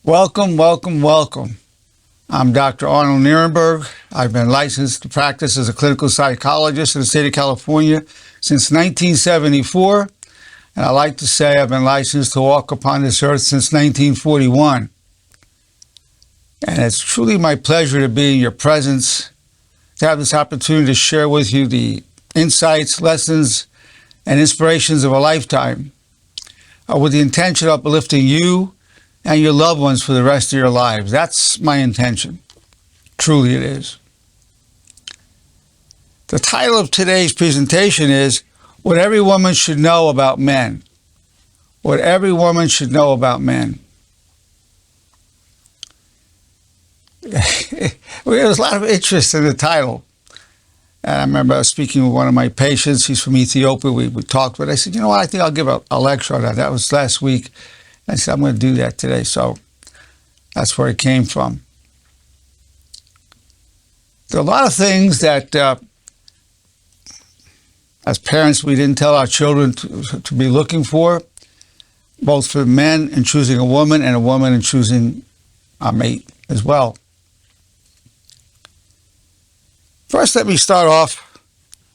Welcome, welcome, welcome. I'm Dr. Arnold Nerenberg. I've been licensed to practice as a clinical psychologist in the state of California since 1974, and I like to say I've been licensed to walk upon this earth since 1941. And it's truly my pleasure to be in your presence, to have this opportunity to share with you the insights, lessons, and inspirations of a lifetime, with the intention of uplifting you and your loved ones for the rest of your lives. That's my intention. Truly it is. The title of today's presentation is What Every Woman Should Know About Men. What every woman should know about men. There was a lot of interest in the title. And I remember speaking with one of my patients. He's from Ethiopia. We talked, but I said, you know what, I think I'll give a lecture on that. That was last week. I said, I'm going to do that today. So that's where it came from. There are a lot of things that, as parents, we didn't tell our children to be looking for, both for men in choosing a woman and a woman in choosing a mate as well. First, let me start off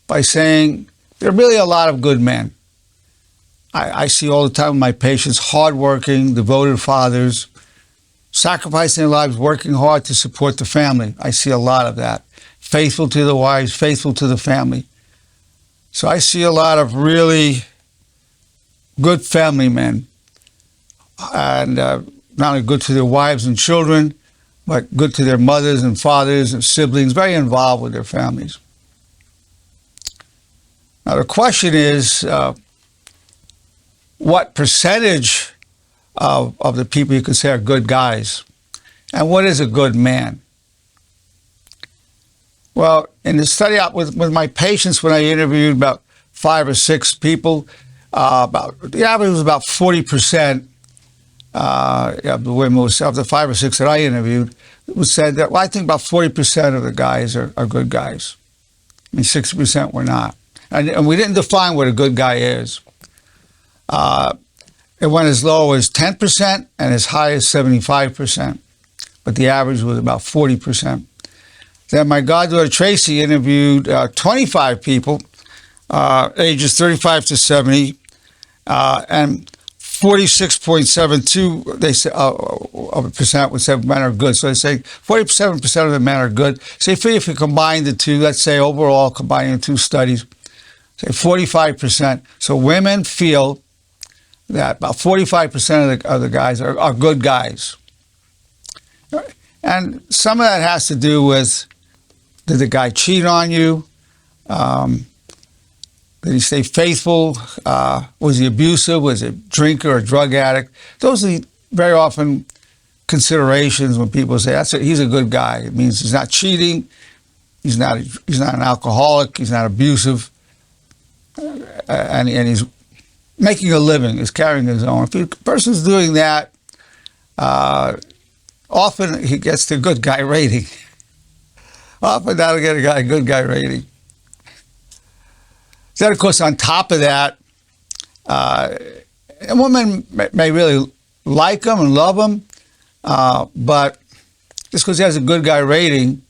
by saying there are really a lot of good men. I see all the time with my patients hardworking, devoted fathers, sacrificing their lives, working hard to support the family. I see a lot of that. Faithful to the wives, faithful to the family. So I see a lot of really good family men. And not only good to their wives and children, but good to their mothers and fathers and siblings, very involved with their families. Now the question is, what percentage of the people you could say are good guys? And what is a good man? Well, in the study out with my patients, when I interviewed about 5 or 6 people, the average was about 40% of the women, of the 5 or 6 that I interviewed, said that, well, I think about 40% of the guys are good guys. I mean, 60% were not. And we didn't define what a good guy is. It went as low as 10% and as high as 75%, but the average was about 40%. Then my goddaughter Tracy interviewed 25 people, ages 35 to 70, and 46.72 they say of a percent would say men are good. So they say 47% of the men are good. So if you combine the two, let's say overall combining the two studies, say 45%. So women feel that about 45% of the guys are good guys. And some of that has to do with, did the guy cheat on you? Did he stay faithful? Was he abusive? Was he a drinker or a drug addict? Those are very often considerations when people say he's a good guy. It means he's not cheating, he's not an alcoholic, he's not abusive, and he's making a living, is carrying his own. If a person's doing that, often he gets the good guy rating. Often that'll get a good guy rating. Then, of course, on top of that, a woman may really like him and love him, but just because he has a good guy rating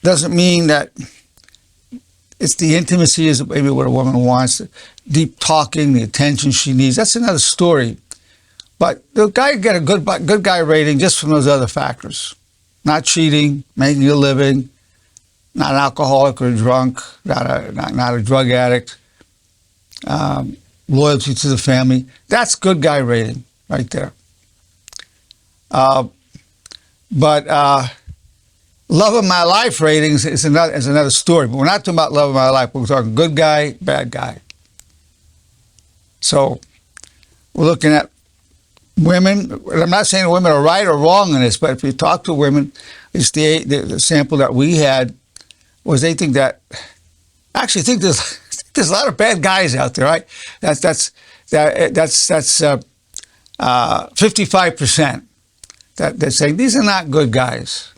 doesn't mean that it's the intimacy is maybe what a woman wants, the deep talking, the attention she needs. That's another story. But the guy get a good guy rating just from those other factors. Not cheating, making a living, not an alcoholic or a drunk, not a drug addict, loyalty to the family. That's good guy rating right there. But love of my life ratings is another story. But we're not talking about love of my life. We're talking good guy, bad guy. So we're looking at women. I'm not saying women are right or wrong in this, but if you talk to women, it's the sample that we had was they think that, actually think there's a lot of bad guys out there, right? That's 55% that they're saying these are not good guys.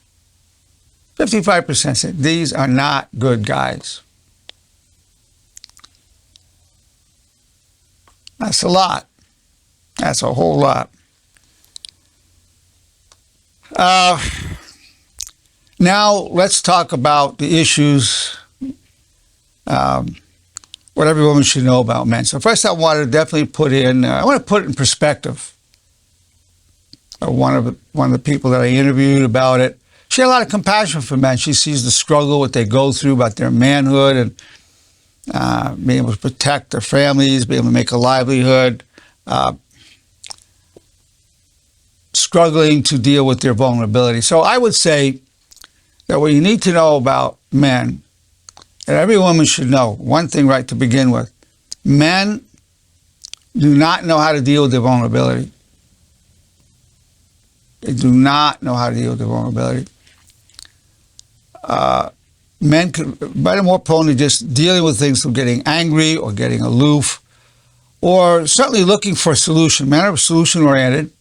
55% say these are not good guys. That's a lot. That's a whole lot. Now let's talk about the issues, what every woman should know about men. So first I want to definitely put it in perspective. One of the people that I interviewed about it, she had a lot of compassion for men. She sees the struggle, what they go through about their manhood and being able to protect their families, being able to make a livelihood, struggling to deal with their vulnerability. So I would say that what you need to know about men, and every woman should know, one thing right to begin with, men do not know how to deal with their vulnerability. They do not know how to deal with their vulnerability. Men are more prone to just dealing with things through getting angry or getting aloof, or certainly looking for a solution. Men are solution-oriented,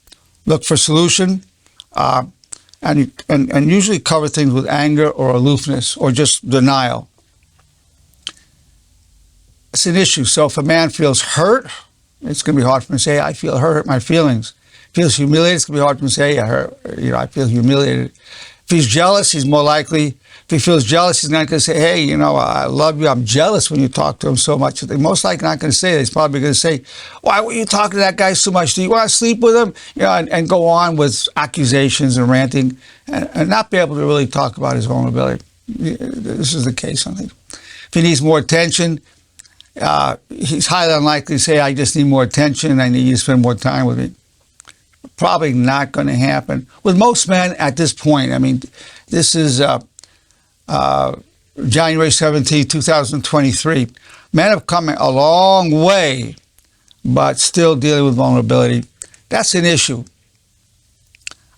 look for solution, and usually cover things with anger or aloofness or just denial. It's an issue. So if a man feels hurt, it's going to be hard for him to say, I feel hurt my feelings. Feels humiliated, it's going to be hard for him to say, I feel humiliated. If he's jealous, he's more likely, if he feels jealous, he's not going to say, hey, I love you, I'm jealous when you talk to him so much. They're most likely not going to say that. He's probably going to say, why were you talking to that guy so much? Do you want to sleep with him? And go on with accusations and ranting and not be able to really talk about his vulnerability. This is the case, I think. If he needs more attention, he's highly unlikely to say, I just need more attention, I need you to spend more time with me. Probably not going to happen. With most men at this point, I mean, this is January 17, 2023. Men have come a long way, but still dealing with vulnerability. That's an issue.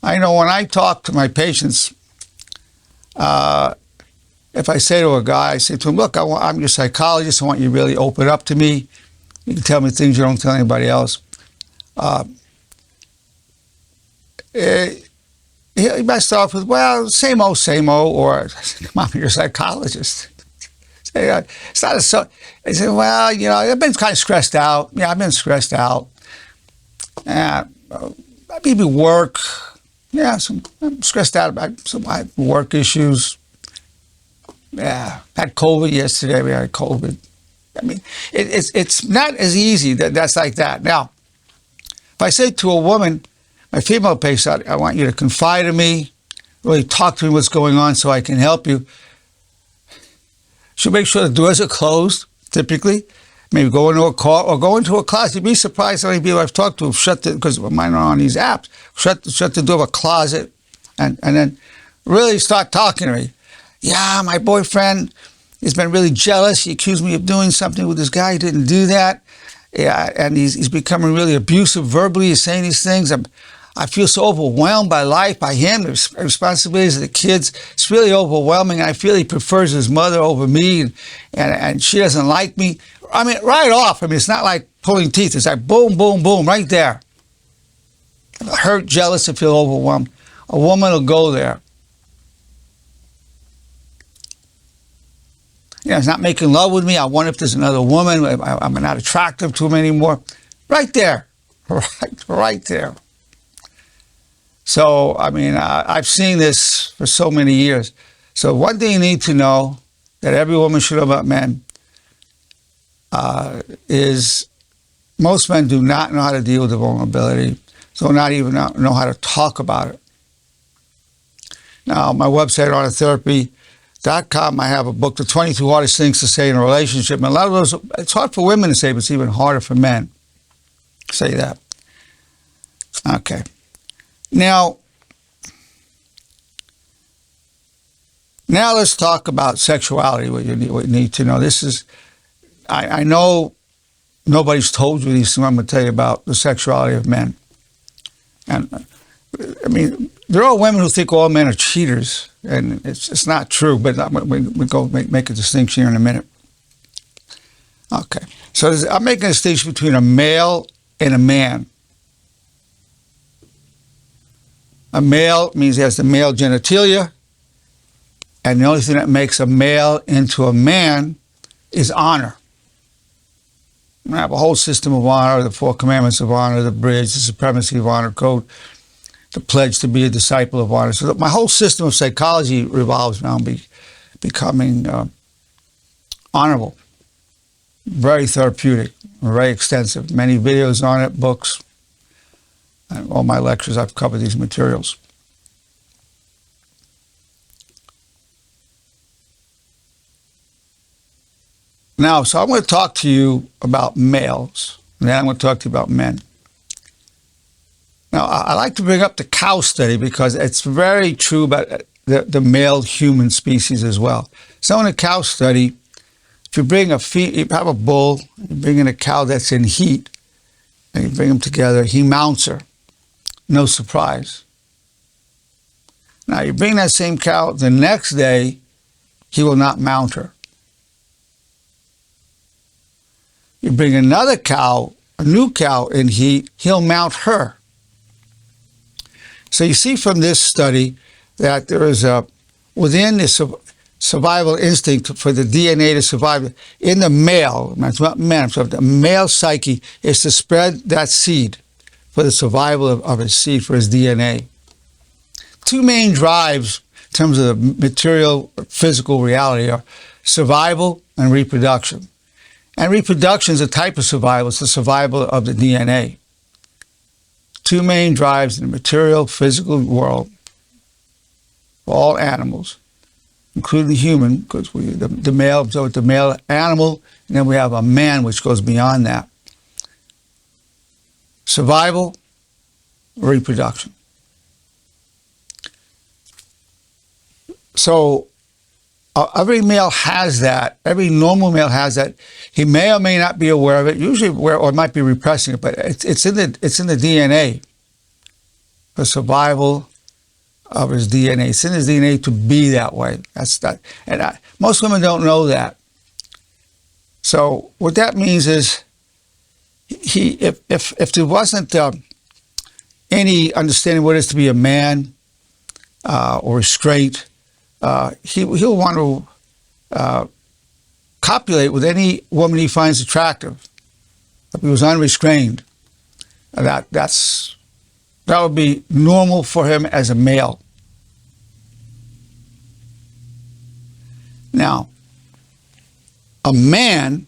I know when I talk to my patients, if I say to a guy, I say to him, look, I'm your psychologist. I want you to really open up to me. You can tell me things you don't tell anybody else. He might start off with, well, same old, or, come on, you're a psychologist. It's not so. They say, well, I've been kind of stressed out. Yeah, I've been stressed out. Maybe work. Yeah, I'm stressed out about some work issues. Yeah, had COVID yesterday. We had COVID. I mean, it's not as easy. That's like that. Now, if I say to a woman, my female patient, I want you to confide in me, really talk to me what's going on so I can help you. She'll make sure the doors are closed, typically. Maybe go into a car or go into a closet. You'd be surprised how many people I've talked to have because mine are on these apps, shut the door of a closet and then really start talking to me. Yeah, my boyfriend has been really jealous. He accused me of doing something with this guy. He didn't do that. Yeah, and he's becoming really abusive verbally. He's saying these things. I feel so overwhelmed by life, by him, the responsibilities of the kids. It's really overwhelming. I feel he prefers his mother over me, and she doesn't like me. I mean, right off. I mean, it's not like pulling teeth. It's like boom, boom, boom, right there. Hurt, jealous, and feel overwhelmed. A woman will go there. He's not making love with me. I wonder if there's another woman. I'm not attractive to him anymore. Right there. Right there. So, I mean, I've seen this for so many years. So one thing you need to know that every woman should know about men is most men do not know how to deal with the vulnerability, so not even know how to talk about it. Now, my website, arnoldtherapy.com, I have a book, The 22 Hardest Things to Say in a Relationship. And a lot of those, it's hard for women to say, but it's even harder for men to say that. Okay. Now let's talk about sexuality, what you need to know. This is, I know nobody's told you these things. I'm going to tell you about the sexuality of men. And, I mean, there are women who think all men are cheaters, and it's not true, but we go make a distinction here in a minute. Okay. So I'm making a distinction between a male and a man. A male means he has the male genitalia, and the only thing that makes a male into a man is honor. We have a whole system of honor, the 4 commandments of honor, the bridge, the supremacy of honor code. the pledge to be a disciple of honor. So my whole system of psychology revolves around becoming honorable. Very therapeutic, very extensive. Many videos on it, books, and all my lectures I've covered these materials. Now, so I'm going to talk to you about males, and then I'm going to talk to you about men. Now, I like to bring up the cow study because it's very true about the male human species as well. So in a cow study, if you have a bull, you bring in a cow that's in heat, and you bring them together, he mounts her. No surprise. Now, you bring that same cow the next day, he will not mount her. You bring another cow, a new cow in heat, he'll mount her. So you see from this study that there is within the survival instinct for the DNA to survive in the male, it's not man, so the male psyche is to spread that seed for the survival of his seed, for his DNA. Two main drives in terms of the material, physical reality are survival and reproduction. And reproduction is a type of survival. It's the survival of the DNA. Two main drives in the material, physical world for all animals, including the human, because the male, so it's the male animal, and then we have a man which goes beyond that. Survival, reproduction. So every male has that. Every normal male has that. He may or may not be aware of it. Usually, or might be repressing it, but it's in the DNA. The survival of his DNA. It's in his DNA to be that way. That's that. And most women don't know that. So what that means is, if there wasn't any understanding what it is to be a man or straight, he'll want to copulate with any woman he finds attractive. If he was unrestrained, that would be normal for him as a male. Now, a man,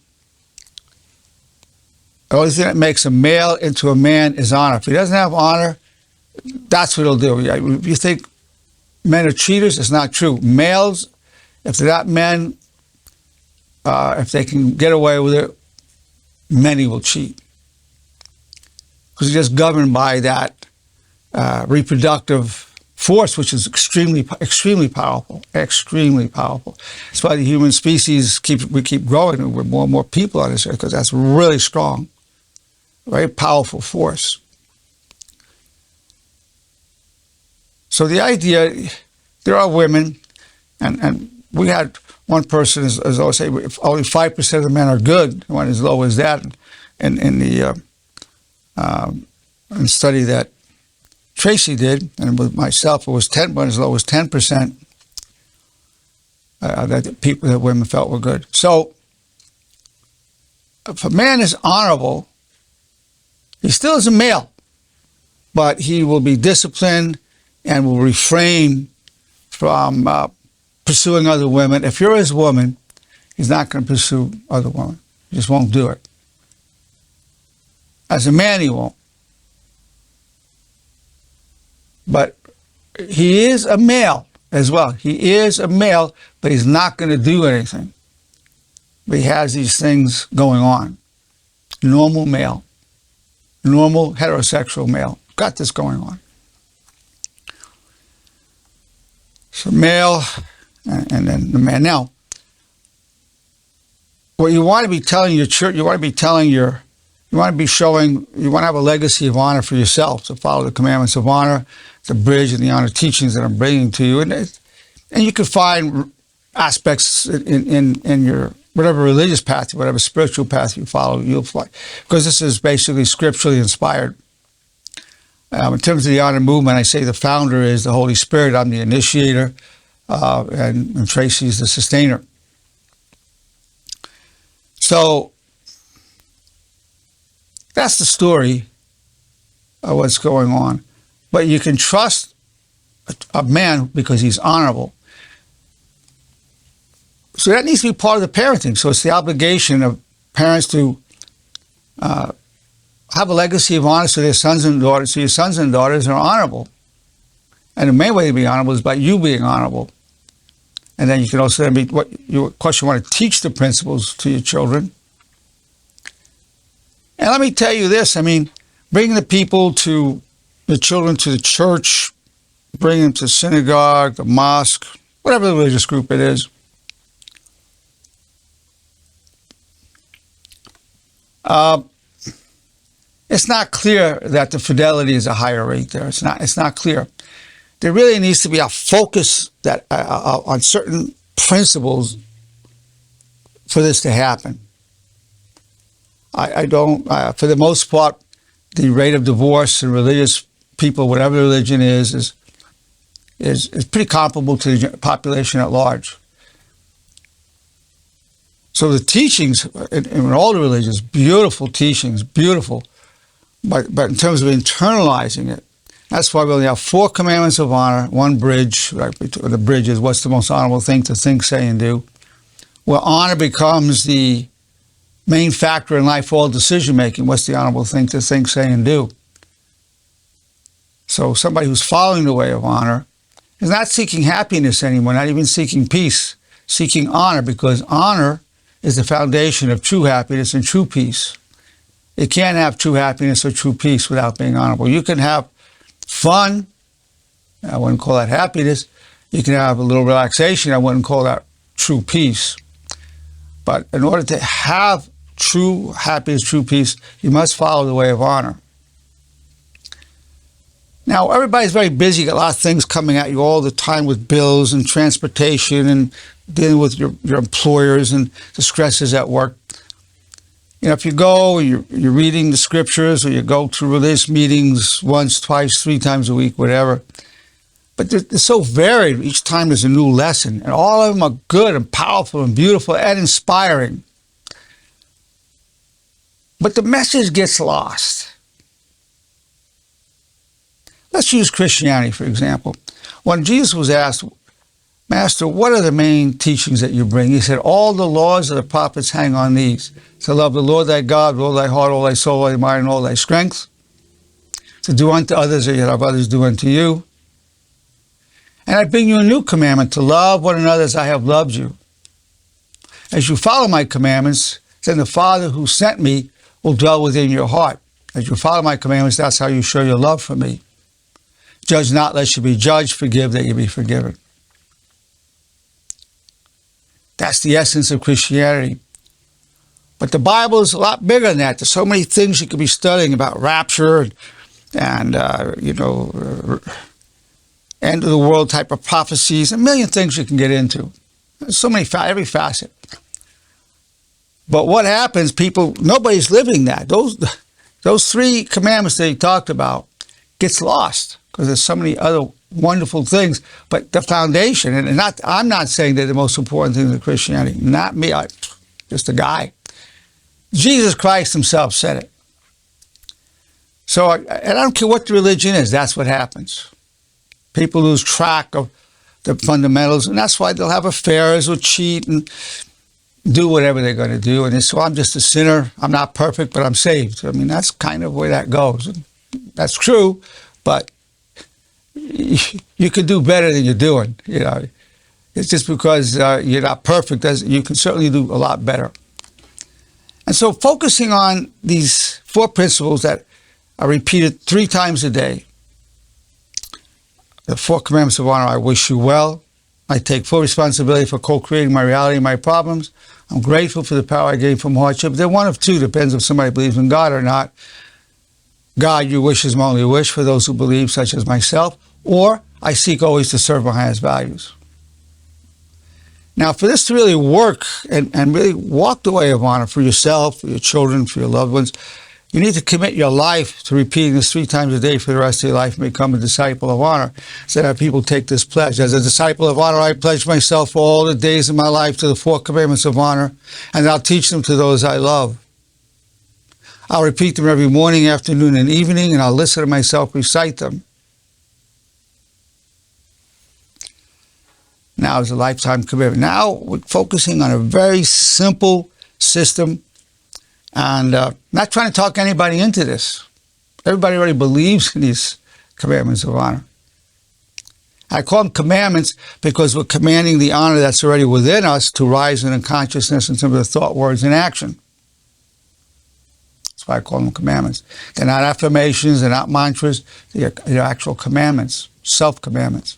the only thing that makes a male into a man is honor. If he doesn't have honor, that's what he'll do. If you think men are cheaters, it's not true. Males, if they're not men, if they can get away with it, many will cheat. Because they're just governed by that reproductive force, which is extremely powerful, extremely powerful. That's why the human species we keep growing with more and more people on this earth, because that's really strong, very powerful force. So the idea, there are women, and we had one person, as I say, if only 5% of the men are good, one as low as that, in the study that Tracy did, and with myself, it was 10, but as low as 10% that women felt were good. So if a man is honorable, he still is a male, but he will be disciplined and will refrain from pursuing other women. If you're his woman, he's not going to pursue other women. He just won't do it. As a man, he won't. But he is a male as well. He is a male, but he's not going to do anything. But he has these things going on. Normal male. Normal heterosexual male. Got this going on. So male, and then the man. Now, what you want to be telling your church, you want to be showing, you want to have a legacy of honor for yourself, to follow the commandments of honor, the bridge and the honor teachings that I'm bringing to you. And you can find aspects in your, whatever religious path, whatever spiritual path you follow, you'll find, because this is basically scripturally inspired. In terms of the honor movement, I say the founder is the Holy Spirit. I'm the initiator, and Tracy's the sustainer. So that's the story of what's going on. but you can trust a man because he's honorable. So that needs to be part of the parenting. So it's the obligation of parents to have a legacy of honor to their sons and daughters, so your sons and daughters are honorable. And the main way to be honorable is by you being honorable. And then you can also, of course, you want to teach the principles to your children. And let me tell you this, bringing the children to the church, bringing them to synagogue, the mosque, whatever the religious group it is, it's not clear that the fidelity is a higher rate there. It's not clear. There really needs to be a focus that on certain principles for this to happen. I don't, for the most part, the rate of divorce in religious people, whatever the religion is pretty comparable to the population at large. So the teachings in all the religions, beautiful teachings, beautiful, but in terms of internalizing it, that's why we only have 4 commandments of honor, one bridge. Right? The bridge is what's the most honorable thing to think, say, and do. Where honor becomes the main factor in life for all decision-making. What's the honorable thing to think, say, and do? So somebody who's following the way of honor is not seeking happiness anymore, not even seeking peace, seeking honor, because honor is the foundation of true happiness and true peace. You can't have true happiness or true peace without being honorable. You can have fun, I wouldn't call that happiness. You can have a little relaxation, I wouldn't call that true peace. But in order to have true happiness, true peace, you must follow the way of honor. Now, everybody's very busy, got a lot of things coming at you all the time with bills and transportation and dealing with your employers and the stresses at work. If you go, you're reading the scriptures, or you go to religious meetings once, twice, 3 times a week, whatever. But they're so varied. Each time there's a new lesson. And all of them are good and powerful and beautiful and inspiring. But the message gets lost. Let's use Christianity, for example. When Jesus was asked, Master, what are the main teachings that you bring? He said, all the laws of the prophets hang on these. To love the Lord thy God with all thy heart, all thy soul, all thy mind, and all thy strength. To do unto others as you have others do unto you. And I bring you a new commandment, to love one another as I have loved you. As you follow my commandments, then the Father who sent me will dwell within your heart. As you follow my commandments, that's how you show your love for me. Judge not, lest you be judged. Forgive, that you be forgiven. That's the essence of Christianity. But the Bible is a lot bigger than that. There's so many things you could be studying about rapture and end of the world type of prophecies, a million things you can get into. There's so many, every facet. But what happens, nobody's living that. Those 3 commandments that he talked about gets lost because there's so many other wonderful things. But the foundation, and I'm not saying they're the most important things in Christianity. Not me, just a guy. Jesus Christ himself said it. So, and I don't care what the religion is, that's what happens. People lose track of the fundamentals, and that's why they'll have affairs or cheat and do whatever they're going to do. And so I'm just a sinner. I'm not perfect, but I'm saved. That's kind of where that goes. And that's true, but you can do better than you're doing. It's just because you're not perfect. You can certainly do a lot better. And so focusing on these 4 principles that are repeated 3 times a day. The 4 commandments of honor: I wish you well. I take full responsibility for co-creating my reality and my problems. I'm grateful for the power I gained from hardship. They're one of 2, depends if somebody believes in God or not. God, your wish is my only wish for those who believe, such as myself. Or I seek always to serve my highest values. Now, for this to really work and really walk the way of honor for yourself, for your children, for your loved ones, you need to commit your life to repeating this 3 times a day for the rest of your life and become a disciple of honor. So that people take this pledge. As a disciple of honor, I pledge myself for all the days of my life to the 4 commandments of honor, and I'll teach them to those I love. I'll repeat them every morning, afternoon, and evening, and I'll listen to myself recite them. Now is a lifetime commitment. Now we're focusing on a very simple system and not trying to talk anybody into this. Everybody already believes in these commandments of honor. I call them commandments because we're commanding the honor that's already within us to rise in consciousness in terms of thought, words, and action. That's why I call them commandments. They're not affirmations, they're not mantras, they're actual commandments, self-commandments.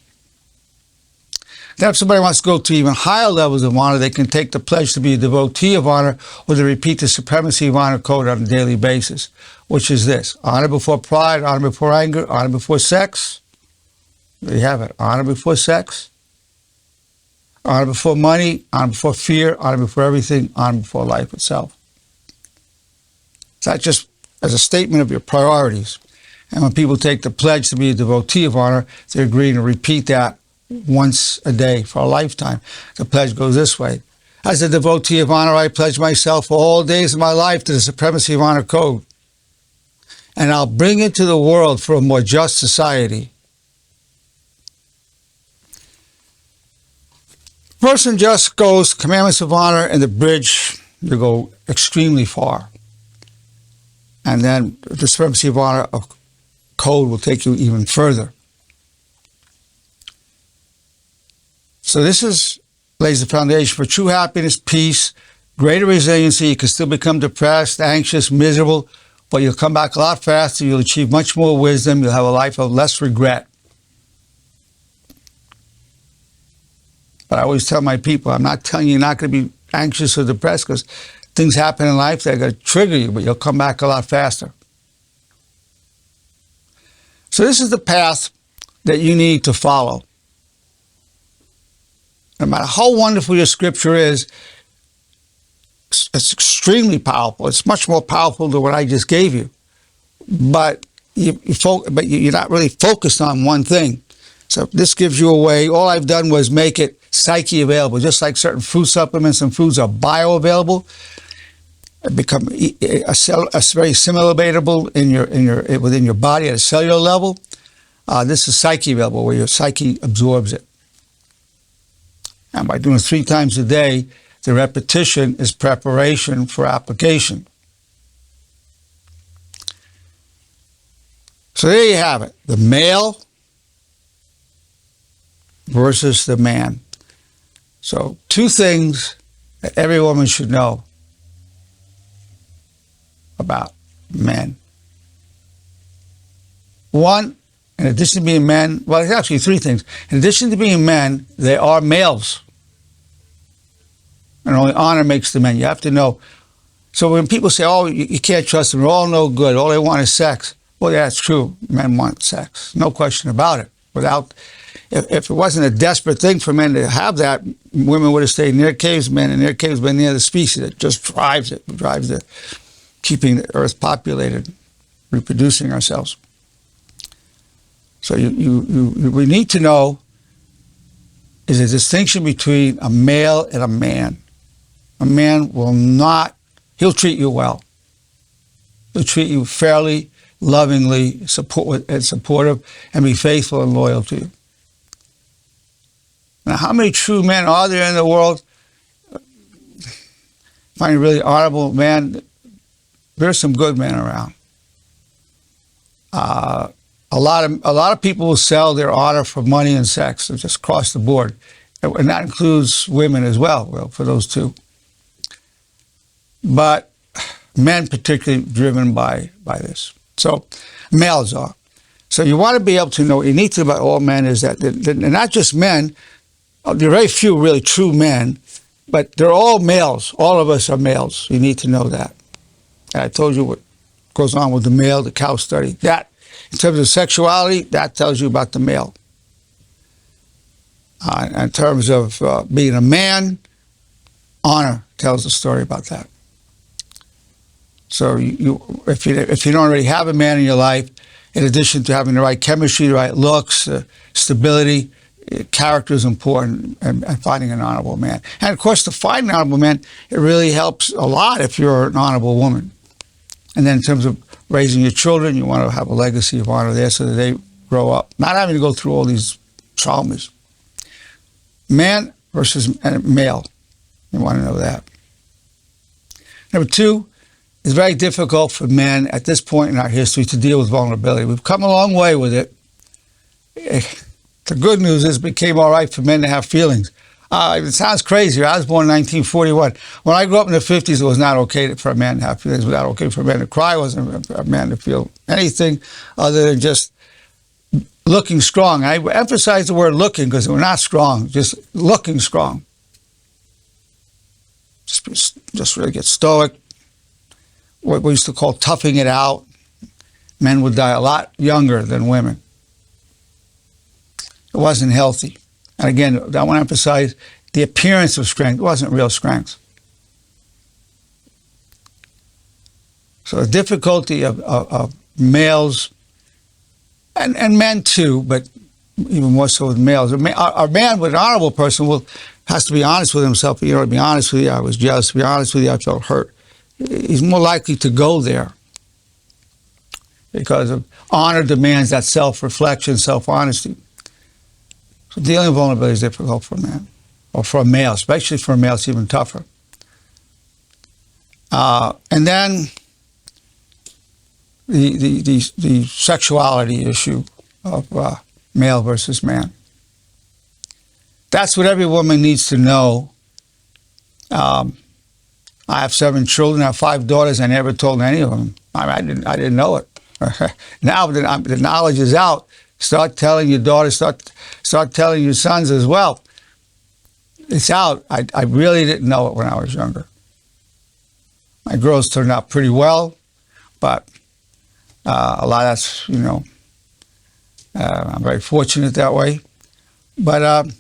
Then if somebody wants to go to even higher levels of honor, they can take the pledge to be a devotee of honor or to repeat the supremacy of honor code on a daily basis, which is this: honor before pride, honor before anger, honor before sex. There you have it. Honor before sex, honor before money, honor before fear, honor before everything, honor before life itself. It's not just as a statement of your priorities. And when people take the pledge to be a devotee of honor, they're agreeing to repeat that once a day for a lifetime. The pledge goes this way: as a devotee of honor, I pledge myself for all days of my life to the supremacy of honor code, and I'll bring it to the world for a more just society. The person just goes commandments of honor and the bridge, you go extremely far. And then the supremacy of honor code will take you even further. So this lays the foundation for true happiness, peace, greater resiliency. You can still become depressed, anxious, miserable, but you'll come back a lot faster. You'll achieve much more wisdom. You'll have a life of less regret. But I always tell my people, I'm not telling you you're not going to be anxious or depressed, because things happen in life that are going to trigger you, but you'll come back a lot faster. So this is the path that you need to follow. No matter how wonderful your scripture is, it's extremely powerful. It's much more powerful than what I just gave you. But you're not really focused on one thing. So this gives you a way. All I've done was make it psyche available, just like certain food supplements and foods are bioavailable. Become very assimilatable within your body at a cellular level. This is psyche available, where your psyche absorbs it. And by doing it 3 times a day, the repetition is preparation for application. So there you have it, the male versus the man. So 2 things that every woman should know about men. 1, in addition to being men, well, it's actually 3 things. In addition to being men, they are males. And only honor makes them men. You have to know. So when people say, oh, you can't trust them, they're all no good, all they want is sex. Well, yeah, it's true. Men want sex. No question about it. If it wasn't a desperate thing for men to have that, women would have stayed in their caves, men in their caves, but near the species. It just drives the keeping the earth populated, reproducing ourselves. So we need to know is a distinction between a male and a man. A man will not, he'll treat you well. He'll treat you fairly, lovingly, supportive, and be faithful and loyal to you. Now, how many true men are there in the world? Find a really honorable man. There's some good men around. A lot of people will sell their honor for money and sex, so just across the board, and that includes women as well for those 2. But men particularly driven by this. So males are. So you want to be able to know, what you need to know about all men is that they're not just men. There are very few really true men, but they're all males. All of us are males. You need to know that. And I told you what goes on with the male, the cow study. That, in terms of sexuality, that tells you about the male. In terms of being a man, honor tells the story about that. So if you don't already have a man in your life, in addition to having the right chemistry, the right looks, stability, character is important, and finding an honorable man. And of course, to find an honorable man, it really helps a lot if you're an honorable woman. And then in terms of raising your children, you want to have a legacy of honor there so that they grow up, not having to go through all these traumas. man versus male. You want to know that. Number two, it's very difficult for men at this point in our history to deal with vulnerability. We've come a long way with it. The good news is it became all right for men to have feelings. It sounds crazy. I was born in 1941. When I grew up in the 50s, it was not okay for a man to have feelings. It was not okay for a man to cry. It wasn't for a man to feel anything other than just looking strong. I emphasize the word looking because we're not strong, just looking strong. Just really get stoic. What we used to call toughing it out. Men would die a lot younger than women. It wasn't healthy. And again, I want to emphasize the appearance of strength. It wasn't real strength. So the difficulty of males, and men too, but even more so with males. A man with an honorable person has to be honest with himself. To be honest with you, I was jealous. To be honest with you, I felt hurt. He's more likely to go there because of honor demands that self-reflection, self-honesty. So dealing with vulnerability is difficult for a man, or for a male, especially for a male, it's even tougher. And then the sexuality issue of male versus man. That's what every woman needs to know. I have 7 children. I have 5 daughters. I never told any of them. I didn't know it. Now the knowledge is out. Start telling your daughters. Start telling your sons as well. It's out. I really didn't know it when I was younger. My girls turned out pretty well, but a lot of that's, I'm very fortunate that way. But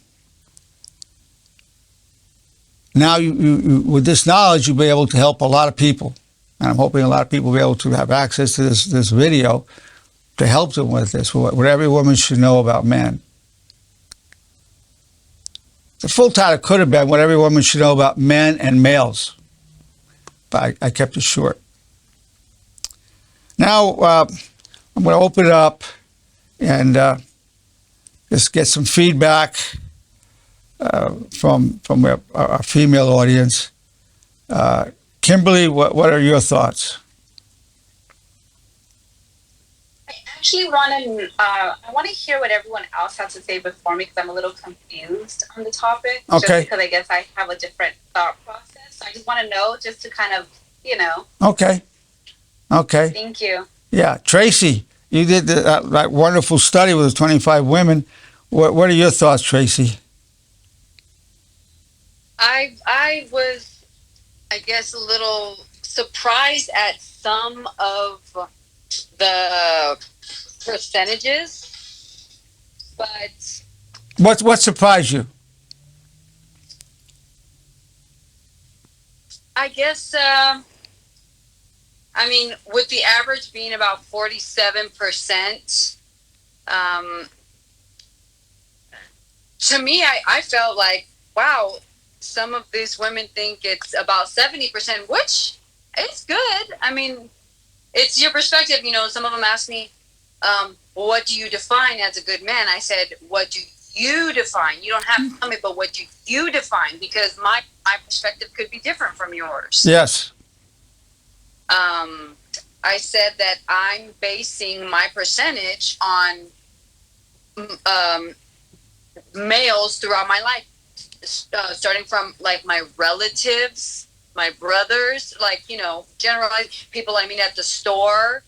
now you with this knowledge, you'll be able to help a lot of people. And I'm hoping a lot of people will be able to have access to this video to help them with this, what every woman should know about men. The full title could have been what every woman should know about men and males, but I kept it short. Now, I'm going to open it up and just get some feedback from our female audience. Kimberly, what are your thoughts? I actually want to hear what everyone else has to say before me, because I'm a little confused on the topic. Okay. Just because I guess I have a different thought process. So I just want to know, just to kind of, Okay. Thank you. Yeah, Tracy, you did that wonderful study with 25 women. What are your thoughts, Tracy? I was, I guess, a little surprised at some of the percentages, but What surprised you? I guess, with the average being about 47%, to me, I felt like, wow, some of these women think it's about 70%, which is good. I mean, it's your perspective. Some of them ask me, well, what do you define as a good man? I said, what do you define? You don't have to tell me, but what do you define? Because my perspective could be different from yours. Yes. I said that I'm basing my percentage on males throughout my life, starting from like my relatives, my brothers, generalized people I meet at the store,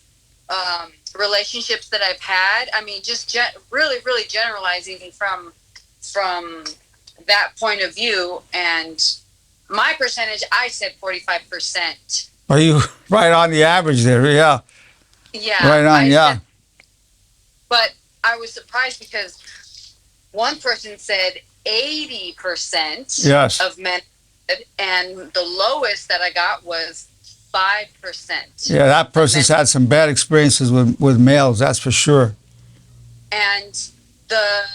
relationships that I've had. I mean, just really, really generalizing from that point of view. And my percentage, I said 45%. Are you right on the average there? Yeah. Yeah. Right on, yeah. But I was surprised because one person said 80% Yes. of men, and the lowest that I got was 5%. Yeah, that person's had some bad experiences with males, that's for sure. And the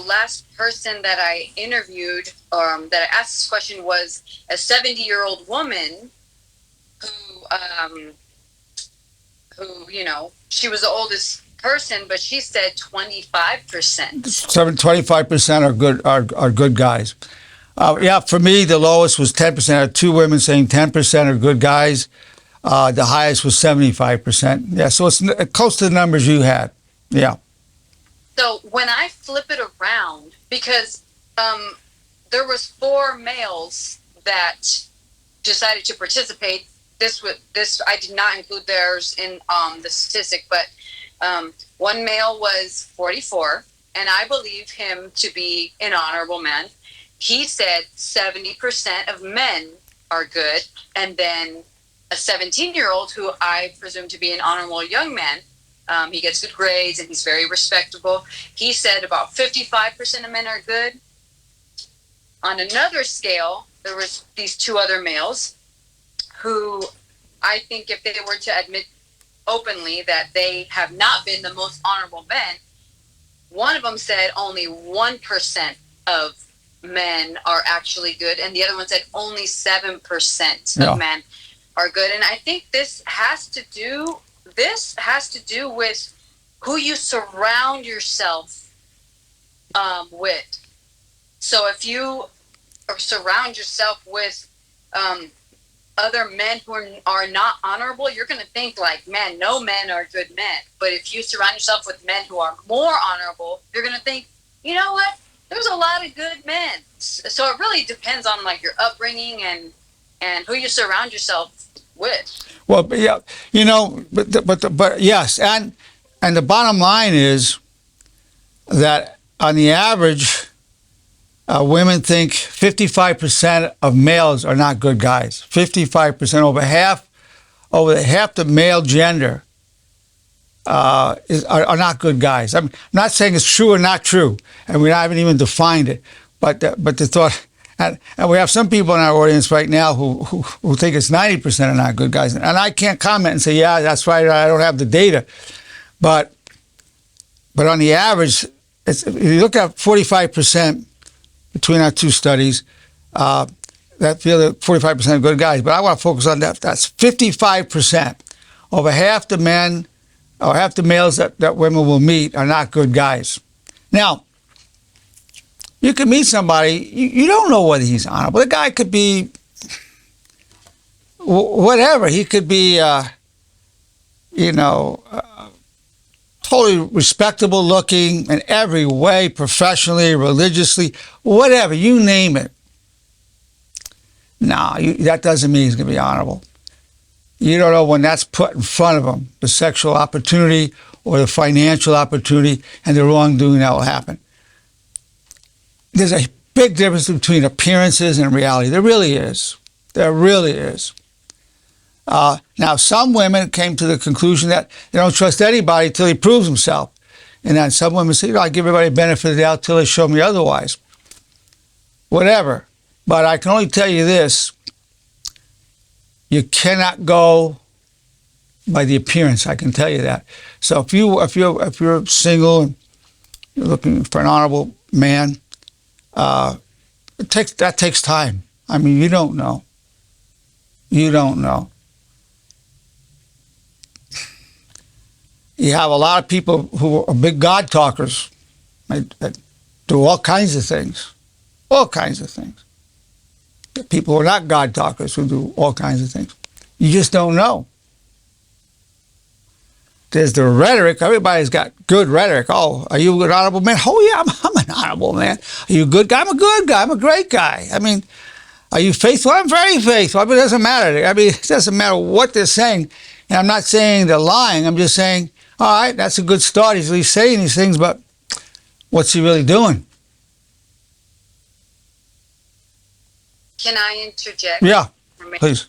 last person that I interviewed, that I asked this question, was a 70-year-old woman who, she was the oldest person, but she said 25%. 25% are good guys. Yeah, for me, the lowest was 10%. I had two women saying 10% are good guys. The highest was 75%. Yeah, so it's close to the numbers you had. Yeah. So when I flip it around, because there was 4 males that decided to participate. This I did not include theirs in the statistic, but one male was 44, and I believe him to be an honorable man. He said 70% of men are good, and then a 17-year-old who I presume to be an honorable young man. He gets good grades and he's very respectable. He said about 55% of men are good. On another scale, there was these 2 other males who I think if they were to admit openly that they have not been the most honorable men, one of them said only 1% of men are actually good, and the other one said only 7% of men are good. And I think this has to do with who you surround yourself with. So if you surround yourself with other men who are not honorable, you're going to think like, man, no men are good men. But if you surround yourself with men who are more honorable, you're going to think, you know what? There's a lot of good men. So it really depends on like your upbringing and who you surround yourself with. Well, yeah, you know, but yes, and the bottom line is that on the average, women think 55% of males are not good guys. 55%, over half the male gender are not good guys. I'm not saying it's true or not true, and we haven't even defined it. But the thought, and we have some people in our audience right now who think it's 90% are not good guys, and I can't comment and say, yeah, that's right. I don't have the data, but on the average, if you look at 45% between our 2 studies, that feel that 45% are good guys. But I want to focus on that. That's 55%. Over half the men or half the males that women will meet are not good guys. Now, you can meet somebody, you don't know whether he's honorable. The guy could be whatever. He could be, totally respectable looking in every way, professionally, religiously, whatever, you name it. No, that doesn't mean he's going to be honorable. You don't know when that's put in front of him, the sexual opportunity or the financial opportunity, and the wrongdoing that will happen. There's a big difference between appearances and reality. There really is. There really is. Now, some women came to the conclusion that they don't trust anybody until he proves himself. And then some women say, I give everybody the benefit of the doubt until they show me otherwise. Whatever. But I can only tell you this. You cannot go by the appearance. I can tell you that. So if you're single and you're looking for an honorable man, that takes time. I mean, you don't know. You don't know. You have a lot of people who are big God talkers that do all kinds of things. All kinds of things. People who are not God talkers who do all kinds of things. You just don't know. There's the rhetoric. Everybody's got good rhetoric. Oh, are you an honorable man? Oh, yeah, I'm an honorable man. Are you a good guy? I'm a good guy. I'm a great guy. I mean, are you faithful? I'm very faithful. I mean, it doesn't matter. I mean, it doesn't matter what they're saying. And I'm not saying they're lying. I'm just saying, all right, that's a good start. He's at least saying these things, but what's he really doing? Can I interject? Yeah, please.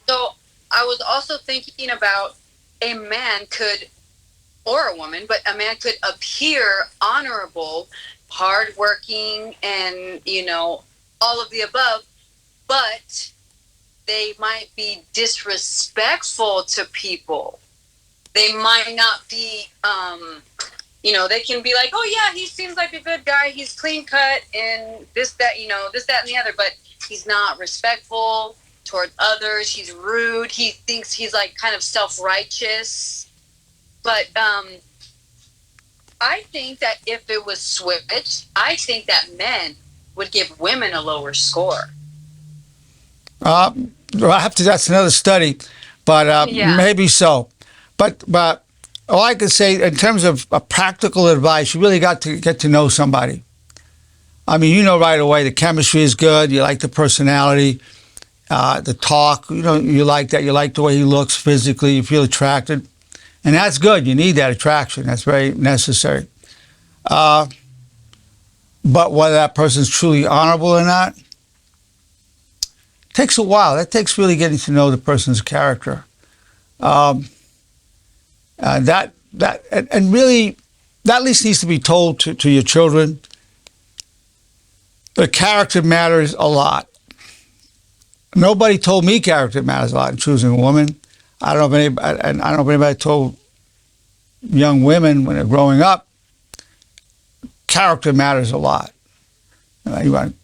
So I was also thinking about a man could, or a woman, but a man could appear honorable, hardworking, and, all of the above, but they might be disrespectful to people. They might not be, they can be like, oh yeah, he seems like a good guy. He's clean cut and this, that, and the other, but he's not respectful toward others. He's rude. He thinks he's like kind of self-righteous. But I think that if it was switched, I think that men would give women a lower score. That's another study, but Yeah. maybe so. But all I could say in terms of practical advice, you really got to get to know somebody. I mean, you know right away the chemistry is good. You like the personality, the talk. You know, you like that. You like the way he looks physically. You feel attracted, and that's good. You need that attraction. That's very necessary. But whether that person's truly honorable or not takes a while. That takes really getting to know the person's character. And really, that at least needs to be told to your children. The character matters a lot. Nobody told me character matters a lot in choosing a woman. I don't know if anybody told young women when they're growing up. Character matters a lot. You want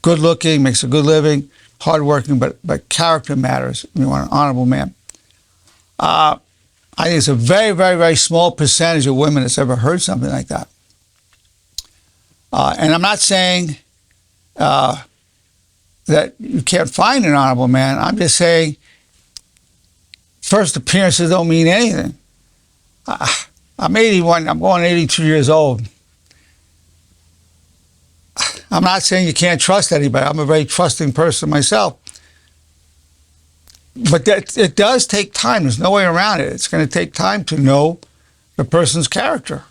good looking, makes a good living, hardworking, but character matters. You want an honorable man. I think it's a very, very, very small percentage of women that's ever heard something like that. And I'm not saying that you can't find an honorable man. I'm just saying first appearances don't mean anything. I'm 81. I'm going 82 years old. I'm not saying you can't trust anybody. I'm a very trusting person myself. But it does take time. There's no way around it. It's going to take time to know the person's character.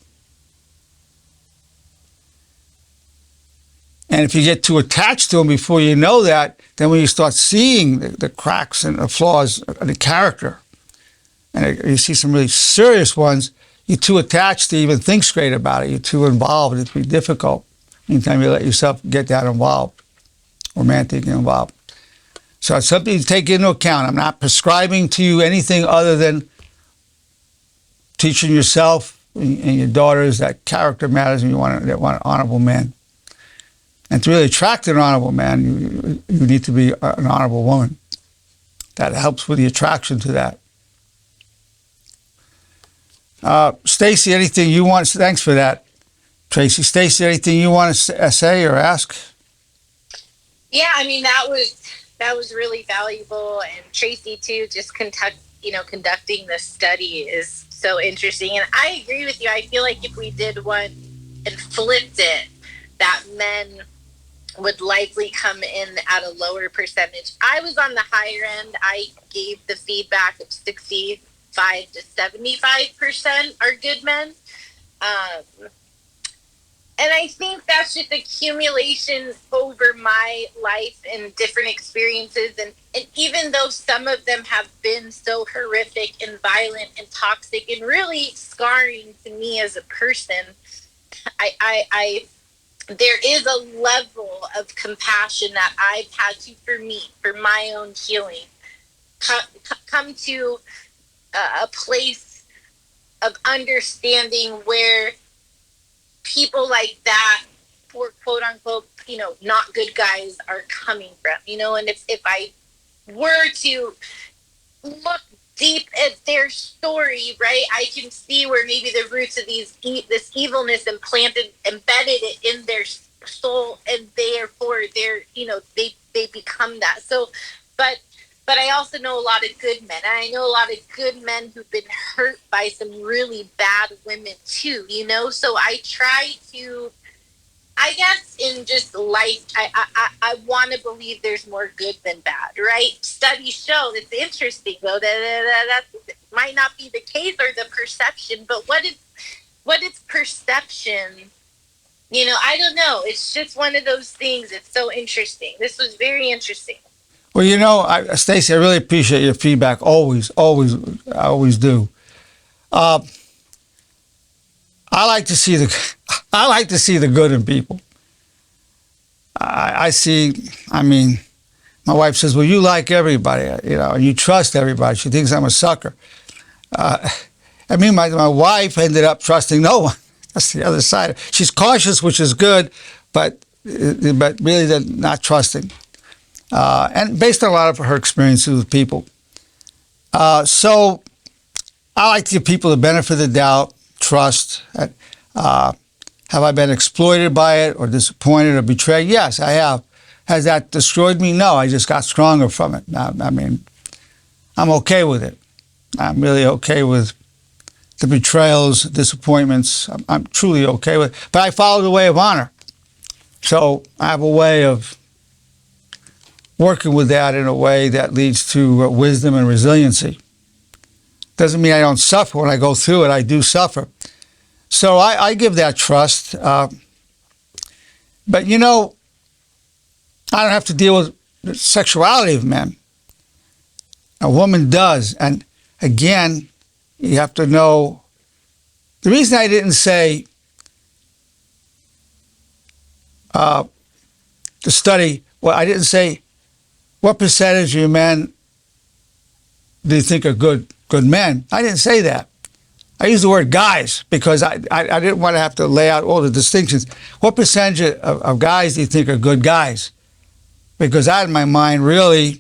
And if you get too attached to them before you know that, then when you start seeing the cracks and the flaws of the character, and you see some really serious ones, you're too attached to even think straight about it. You're too involved. It'd be difficult anytime you let yourself get that involved, romantic involved. So it's something to take into account. I'm not prescribing to you anything other than teaching yourself and your daughters that character matters and you want an honorable man. And to really attract an honorable man, you need to be an honorable woman. That helps with the attraction to that. Stacy, anything you want? Thanks for that, Tracy. Stacy, anything you want to say or ask? Yeah, I mean that was really valuable, and Tracy too. Just conducting the study is so interesting, and I agree with you. I feel like if we did one and flipped it, that men would likely come in at a lower percentage. I was on the higher end. I gave the feedback of 65 to 75% are good men. And I think that's just accumulation over my life and different experiences. And even though some of them have been so horrific and violent and toxic and really scarring to me as a person, there is a level of compassion that I've had to, for my own healing, come to a place of understanding where people like that, for quote unquote, not good guys, are coming from, and if I were to look deep at their story, right, I can see where maybe the roots of this evilness embedded it in their soul, and therefore they become that. So, but I also know a lot of good men, and I know a lot of good men who've been hurt by some really bad women too, so I try to, I guess, in just life, I want to believe there's more good than bad, right? Studies show, that's interesting though, that might not be the case, or the perception, but what is perception? I don't know. It's just one of those things. It's so interesting. This was very interesting. Well, Stacey, I really appreciate your feedback. Always, I always do. I like to see the good in people. I mean, my wife says, well, you like everybody, and you trust everybody. She thinks I'm a sucker. My wife ended up trusting no one. That's the other side. She's cautious, which is good, but really they're not trusting. And based on a lot of her experiences with people. So I like to give people the benefit of the doubt, trust. Have I been exploited by it or disappointed or betrayed? Yes, I have. Has that destroyed me? No, I just got stronger from it. I mean, I'm okay with it. I'm really okay with the betrayals, disappointments. I'm truly okay with it. But I follow the way of honor. So I have a way of working with that in a way that leads to wisdom and resiliency. Doesn't mean I don't suffer. When I go through it, I do suffer. So I give that trust. But, you know, I don't have to deal with the sexuality of men. A woman does. And again, you have to know, the reason I didn't say the study, well, I didn't say what percentage of your men do you think are good men. I didn't say that. I used the word guys because I didn't want to have to lay out all the distinctions. What percentage of guys do you think are good guys? Because I, in my mind, was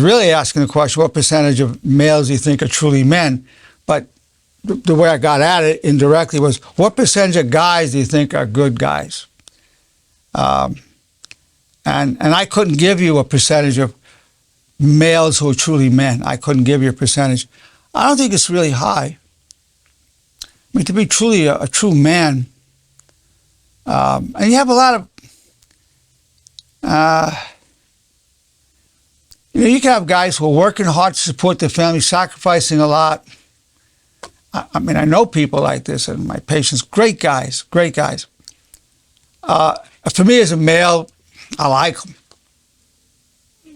really asking the question, what percentage of males do you think are truly men? But the way I got at it indirectly was, what percentage of guys do you think are good guys? And I couldn't give you a percentage of males who are truly men. I couldn't give you a percentage. I don't think it's really high. I mean, to be truly a true man, and you have a lot of, you can have guys who are working hard to support their family, sacrificing a lot. I mean, I know people like this, and my patients, great guys. For me as a male, I like them.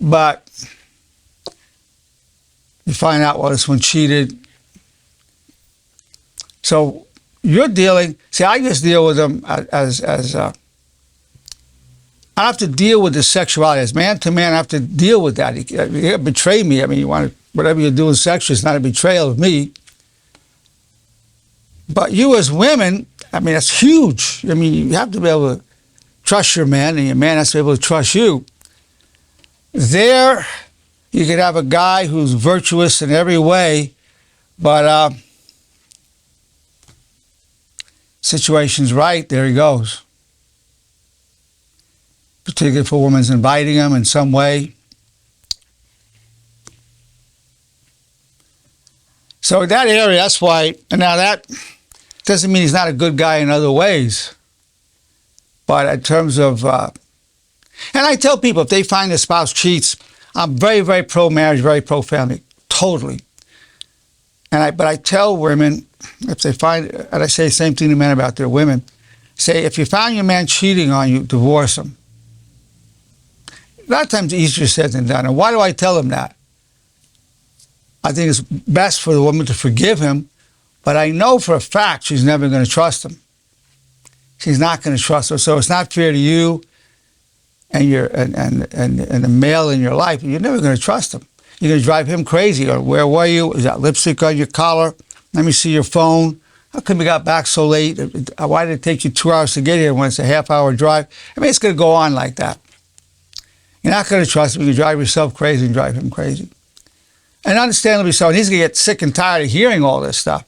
But you find out, well, this one cheated. So you're dealing, see, I just deal with them as I have to deal with the sexuality. As man to man, I have to deal with that. You betray me. I mean, whatever you're doing sexually is not a betrayal of me. But you as women, I mean, that's huge. I mean, you have to be able to trust your man, and your man has to be able to trust you. There, you could have a guy who's virtuous in every way, but situation's right, there he goes. Particularly if a woman's inviting him in some way. So that area, that's why, and now that doesn't mean he's not a good guy in other ways. But in terms of, and I tell people, if they find their spouse cheats, I'm very, very pro-marriage, very pro-family, totally. But I tell women, if they find, and I say the same thing to men about their women, say, if you found your man cheating on you, divorce him. A lot of times easier said than done. And why do I tell them that? I think it's best for the woman to forgive him, but I know for a fact she's never going to trust him. She's not going to trust her. So it's not fair to you and the male in your life. You're never going to trust him. You're going to drive him crazy. Or where were you? Is that lipstick on your collar? Let me see your phone. How come you got back so late? Why did it take you 2 hours to get here when it's a half-hour drive? I mean, it's going to go on like that. You're not going to trust him. You drive yourself crazy and drive him crazy. And understandably so. And he's going to get sick and tired of hearing all this stuff.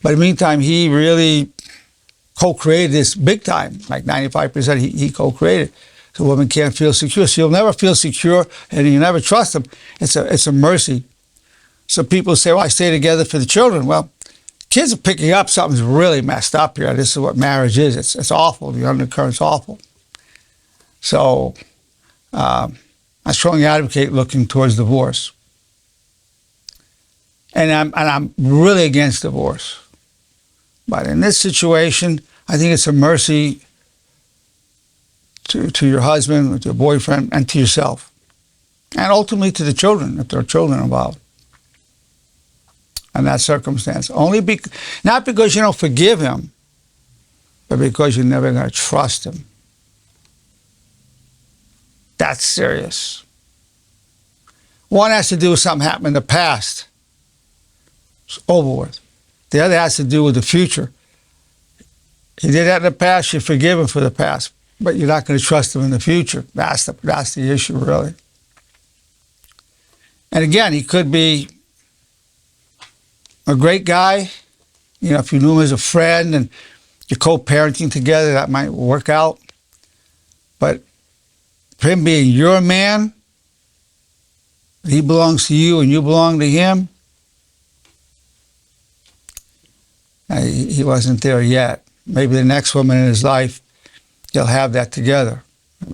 But in the meantime, he really co-created this big time. Like 95% he co-created. So a woman can't feel secure. So you'll never feel secure and you never trust them. It's a mercy. So people say, well, I stay together for the children. Well, kids are picking up something's really messed up here. This is what marriage is. It's awful. The undercurrent's awful. So I strongly advocate looking towards divorce. And I'm really against divorce. But in this situation, I think it's a mercy to your husband, to your boyfriend, and to yourself. And ultimately to the children, if there are children involved. In that circumstance. Not because you don't forgive him, but because you're never going to trust him. That's serious. One has to do with something happened in the past. It's over with. The other has to do with the future. He did that in the past, you forgive him for the past, but you're not going to trust him in the future. That's the issue, really. And again, he could be a great guy, if you knew him as a friend and you're co-parenting together, that might work out. But for him being your man, he belongs to you and you belong to him, he wasn't there yet. Maybe the next woman in his life, they'll have that together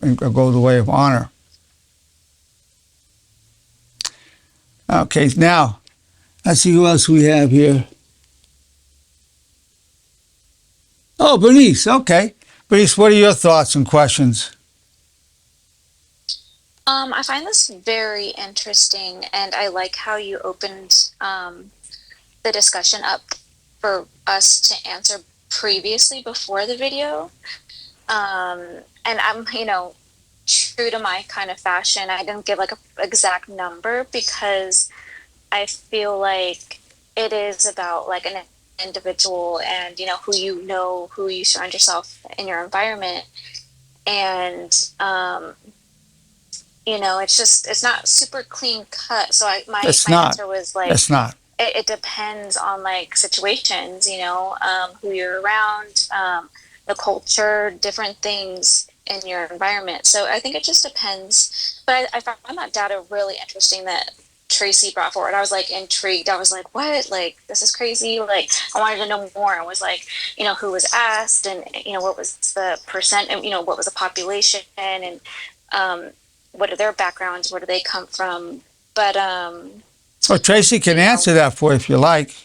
and go the way of honor. Okay, now, let's see who else we have here. Oh, Bernice, okay. Bernice, what are your thoughts and questions? I find this very interesting, and I like how you opened the discussion up for us to answer previously before the video. And I'm, true to my kind of fashion, I didn't give like an exact number because I feel like it is about like an individual and, who you surround yourself in your environment. And, it's not super clean cut. So my answer was like, it's not. It depends on like situations, who you're around, the culture, different things in your environment. So I think it just depends. But I found that data really interesting that Tracy brought forward. I was like intrigued. I was like, what? Like, this is crazy. Like, I wanted to know more. I was like, who was asked and, what was the percent, and, what was the population and what are their backgrounds? Where do they come from? But, well, Tracy can answer that for you if you like.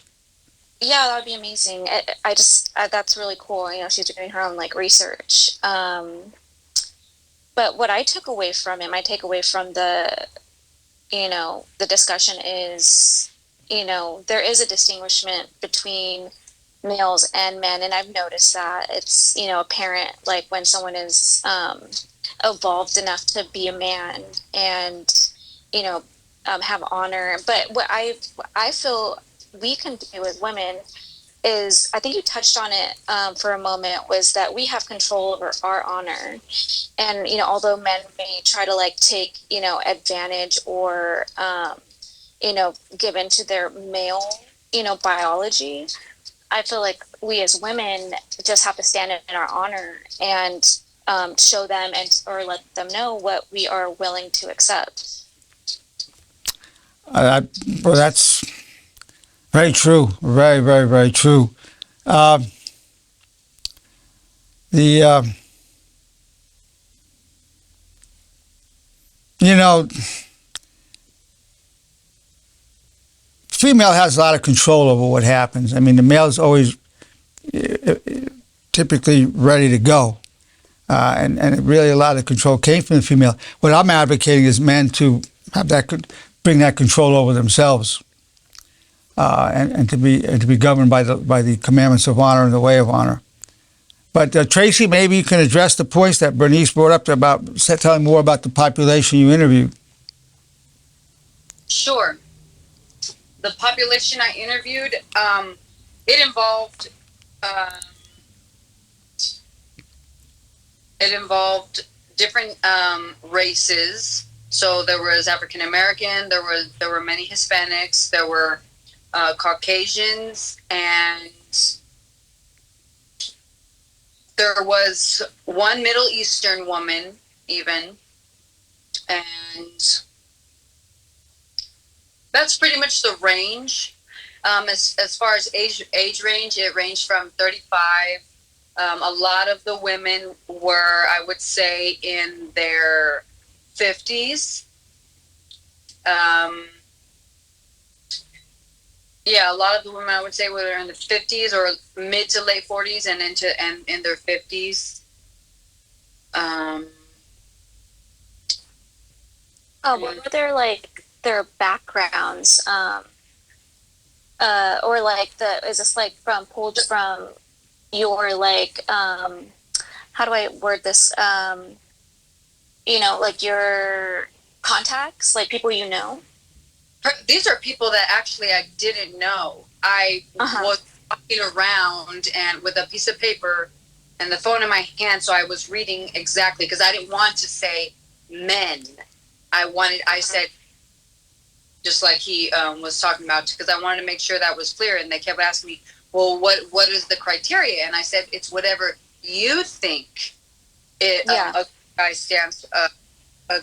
yeah, that would be amazing. That's really cool. She's doing her own like research. But what I took away from it, my takeaway from the discussion is, there is a distinguishment between males and men. And I've noticed that it's, apparent, like when someone is evolved enough to be a man and, have honor. But what I feel we can do as women is, I think you touched on it for a moment, was that we have control over our honor. And, although men may try to like take, advantage or, give into their male, biology, I feel like we as women just have to stand in our honor and show them or let them know what we are willing to accept. Well, that's very true. Very, very, very true. Female has a lot of control over what happens. I mean, the male is always typically ready to go. And really a lot of control came from the female. What I'm advocating is men to have bring that control over themselves, and to be governed by the commandments of honor and the way of honor. But Tracy, maybe you can address the points that Bernice brought up about telling more about the population you interviewed. Sure. The population I interviewed, it involved different races. So there was African American, there were many Hispanics, there were Caucasians, and there was one Middle Eastern woman even, and that's pretty much the range. As far as age range, it ranged from 35. A lot of the women were, I would say, in their 50s. Yeah, a lot of the women I would say were in the 50s or mid to late 40s and in their 50s. What were their backgrounds? Or like is this like pulled from your like how do I word this? Like your contacts, like people you know? These are people that actually I didn't know. I was walking around and with a piece of paper and the phone in my hand, so I was reading exactly because I didn't want to say men. I said just like he was talking about, because I wanted to make sure that was clear, and they kept asking me, well, what is the criteria? And I said, it's whatever you think a guy stands, a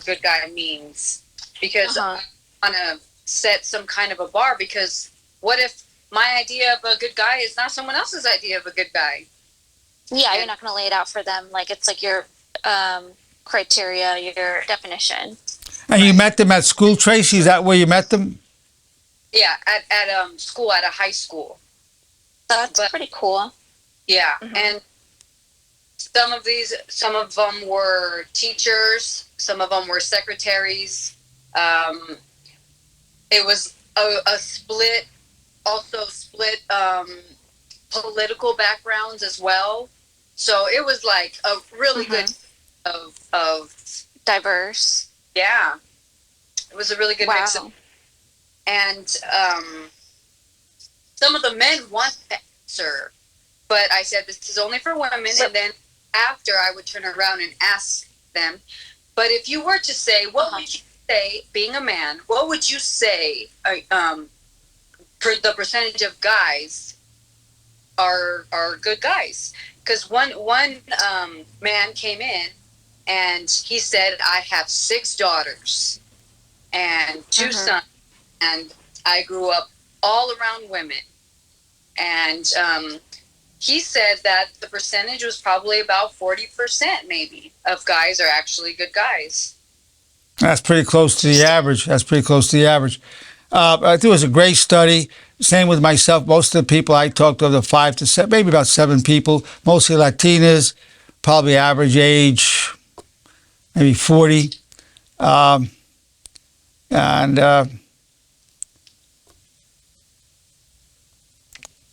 good guy means. Because I want to set some kind of a bar, because what if my idea of a good guy is not someone else's idea of a good guy? Yeah, you're not going to lay it out for them. Like, it's like your criteria, your definition. And you met them at school, Tracy? Is that where you met them? Yeah, at school, at a high school. That's pretty cool. Yeah, and some of them were teachers, some of them were secretaries. It was a split political backgrounds as well. So it was like a really good of diverse. Yeah, it was a really good mix of, and some of the men want to answer, but I said this is only for women. And then after, I would turn around and ask them, but if you were to say, what would you say, being a man, what would you say for the percentage of guys are good guys? Because one man came in and he said, I have 6 daughters and 2 sons, and I grew up all around women. And he said that the percentage was probably about 40% maybe of guys are actually good guys. That's pretty close to the average. I think it was a great study. Same with myself. Most of the people I talked to, the 5 to 7, maybe about 7 people, mostly Latinas, probably average age, maybe 40.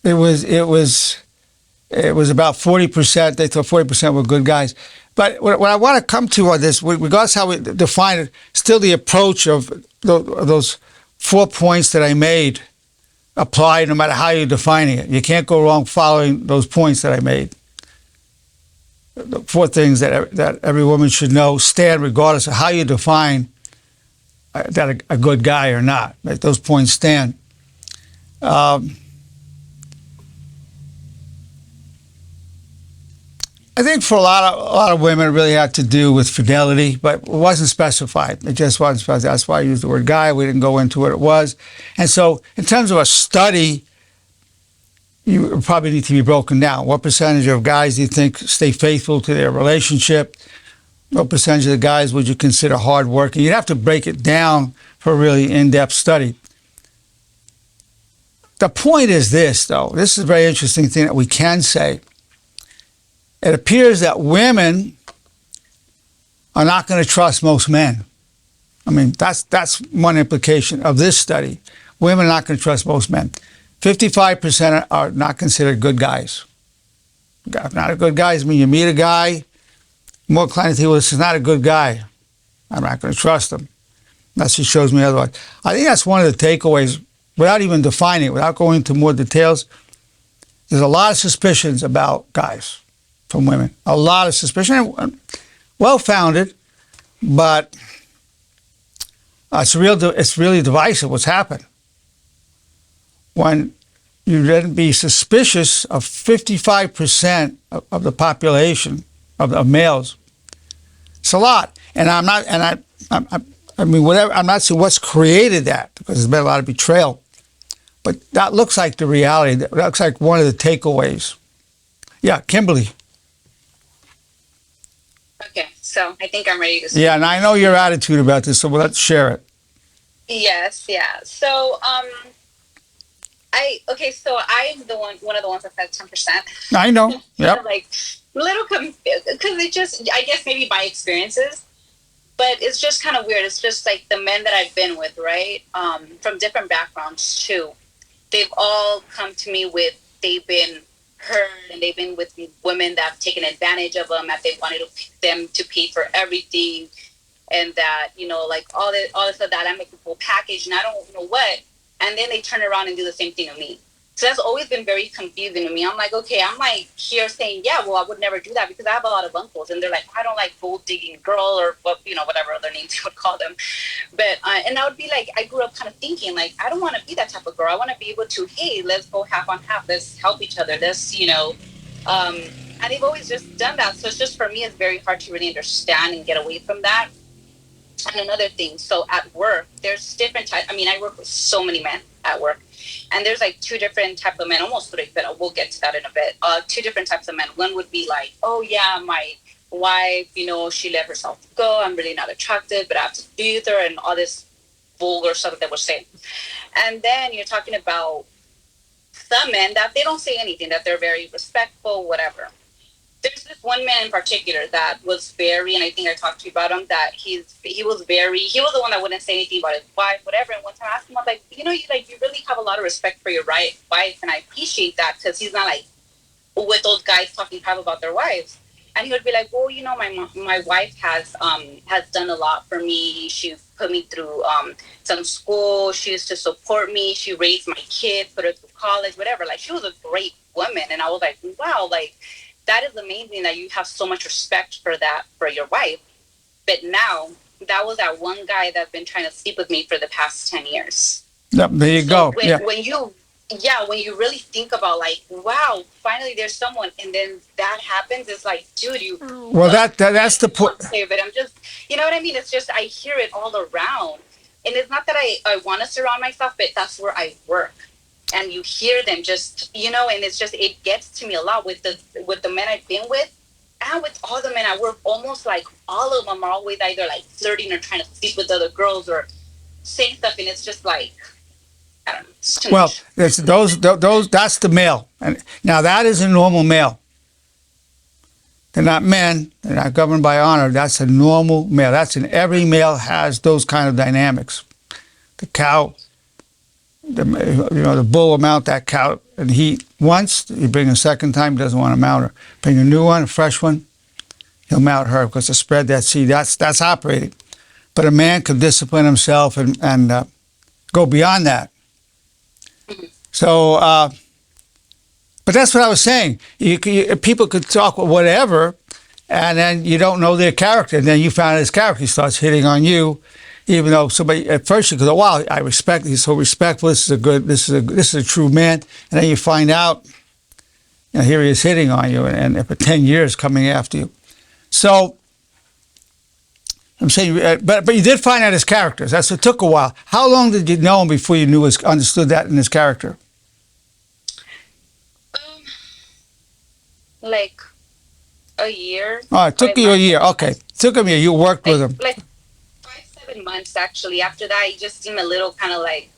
It was about 40%. They thought 40% were good guys. But what I want to come to on this, regardless how we define it, still the approach of those 4 points that I made apply no matter how you're defining it. You can't go wrong following those points that I made. The 4 things that every woman should know stand regardless of how you define that a good guy or not. Right? Those points stand. I think for a lot of women, it really had to do with fidelity, but it wasn't specified. It just wasn't specified. That's why I used the word guy. We didn't go into what it was. And so in terms of a study, you probably need to be broken down. What percentage of guys do you think stay faithful to their relationship? What percentage of the guys would you consider hardworking? You'd have to break it down for a really in-depth study. The point is this, though. This is a very interesting thing that we can say. It appears that women are not going to trust most men. I mean, that's one implication of this study. Women are not going to trust most men. 55% are not considered good guys. Not a good guy. I mean, you meet a guy, more inclined to think, well, this is not a good guy. I'm not going to trust him. Unless he shows me otherwise. I think that's one of the takeaways, without even defining it, without going into more details. There's a lot of suspicions about guys from women. A lot of suspicion, well-founded, but it's really divisive what's happened. When you then be suspicious of 55% of the population of males, it's a lot. And I'm not sure what's created that, because there's been a lot of betrayal. But that looks like the reality. That looks like one of the takeaways. Yeah, Kimberly. Okay, so I think I'm ready to start. Yeah, and I know your attitude about this, so let's share it. Yes, yeah. So, so I'm one of the ones that said 10%. I know. Yep. Like, a little confused, because it just, I guess maybe by experiences, but it's just kind of weird. It's just like the men that I've been with, right? From different backgrounds too. They've all come to me with, they've been hurt, and they've been with women that have taken advantage of them, that they wanted them to pay for everything, and that, like all this of that, I make the full package, and I don't know what, and then they turn around and do the same thing to me. So that's always been very confusing to me. I'm like, okay, I'm like here saying, yeah, well, I would never do that because I have a lot of uncles, and they're like, I don't like gold digging girl or what, whatever other names you would call them. But and I would be like, I grew up kind of thinking like, I don't want to be that type of girl. I want to be able to, hey, let's go half on half. Let's help each other. And they've always just done that. So it's just for me, it's very hard to really understand and get away from that. And another thing, so at work, there's different types. I mean, I work with so many men at work. And there's like two different types of men, almost three, but we'll get to that in a bit. Two different types of men. One would be like, oh yeah, my wife, she let herself go. I'm really not attracted, but I have to be with her and all this vulgar stuff that they were saying. And then you're talking about some men that they don't say anything, that they're very respectful, whatever. There's this one man in particular that was very, and I think I talked to you about him, that he was the one that wouldn't say anything about his wife, whatever. And one time I asked him, I was like, you really have a lot of respect for your wife, and I appreciate that because he's not like with those guys talking crap about their wives. And he would be like, well, my wife has done a lot for me. She put me through some school. She used to support me. She raised my kid, put her through college, whatever. Like, she was a great woman. And I was like, wow, like, that is amazing that you have so much respect for that, for your wife. But now, that was that one guy that's been trying to sleep with me for the past 10 years. Yep, there you go. When you really think about like, wow, finally there's someone, and then that happens, it's like, dude, Well, that's the point. But I'm just, you know what I mean? It's just, I hear it all around. And it's not that I want to surround myself, but that's where I work. And you hear them just, and it's just, it gets to me a lot with the men I've been with, and with all the men I work, almost like all of them are always either like flirting or trying to sleep with other girls or saying stuff, and it's just like, I don't know. It's too much. It's those. That's the male, and now that is a normal male. They're not men. They're not governed by honor. That's a normal male. Every male has those kind of dynamics. The cow. The bull will mount that cow and heat once. You bring a second time, he doesn't want to mount her. Bring a new one, a fresh one, he'll mount her because to spread that seed, that's operating. But a man can discipline himself and go beyond that. So, but that's what I was saying. People could talk whatever, and then you don't know their character. And then you found out his character. He starts hitting on you. Even though somebody at first you go, wow, I respect. He's so respectful. This is a true man. And then you find out, here he is hitting on you, and for 10 years coming after you. So I'm saying, but you did find out his characters. It took a while. How long did you know him before you understood that in his character? Like a year. Oh, it took you a year. Okay, it took him a year. You worked with him. Like 5-7 months actually. After that, he just seemed a little kind of like,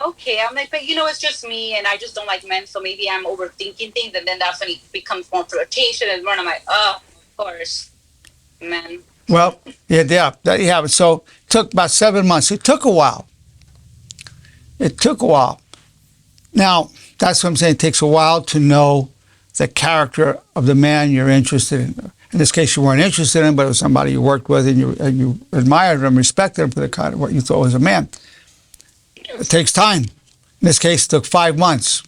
okay. I'm like, but it's just me, and I just don't like men, so maybe I'm overthinking things, and then that's when he becomes more flirtation, and more. And I'm like, oh, of course, men. Well, yeah, there you have it. So it took about 7 months. It took a while. Now, that's what I'm saying. It takes a while to know the character of the man you're interested in. In this case, you weren't interested in, but it was somebody you worked with, and you admired him, respected him for the kind of what you thought was a man. It takes time. In this case, it took 5 months.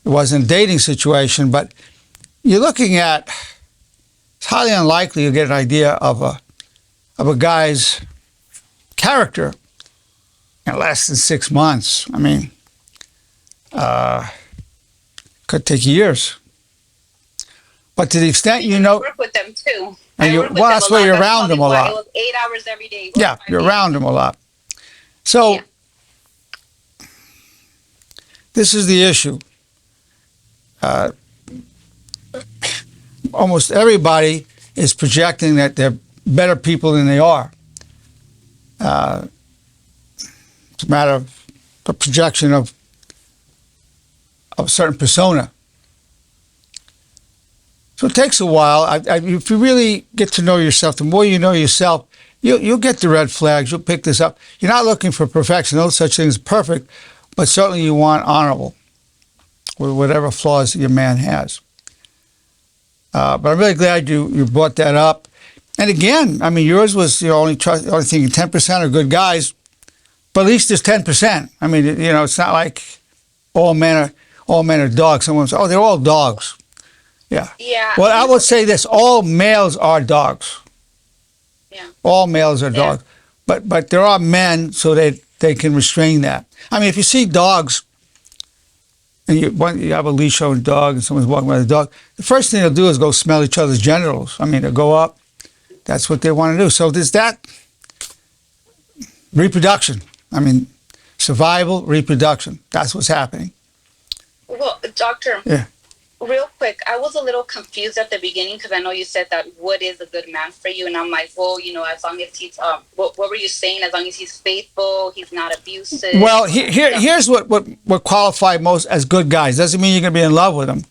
It wasn't a dating situation, but you're looking at, it's highly unlikely you'll get an idea of a guy's character in less than 6 months. I mean, could take years. But to the extent I work with them too. That's why you're around them a lot. It was 8 hours every day. Yeah, you're around them a lot. So this is the issue. Almost everybody is projecting that they're better people than they are. It's a matter of the projection of a certain persona. So it takes a while. If you really get to know yourself, the more you know yourself, you'll get the red flags. You'll pick this up. You're not looking for perfection. No such thing as perfect, but certainly you want honorable with whatever flaws your man has. But I'm really glad you brought that up. And again, I mean, yours was only thinking 10% are good guys, but at least there's 10%. I mean, it's not like all men are. all men are dogs. Someone says, oh, they're all dogs. Yeah. Yeah. Well, I would say this: all males are dogs. Yeah. All males are Yeah. dogs, but there are men, so they can restrain that. I mean, if you see dogs, and you have a leash on a dog, and someone's walking by the dog, the first thing they'll do is go smell each other's genitals. I mean, they'll go up. That's what they want to do. So there's that reproduction. I mean, survival, reproduction. That's what's happening. Well, doctor. Yeah. Real quick, I was a little confused at the beginning because I know you said that what is a good man for you, and I'm like, well, as long as he's what were you saying? As long as he's faithful, he's not abusive. Well, here's what qualify most as good guys. Doesn't mean you're going to be in love with him.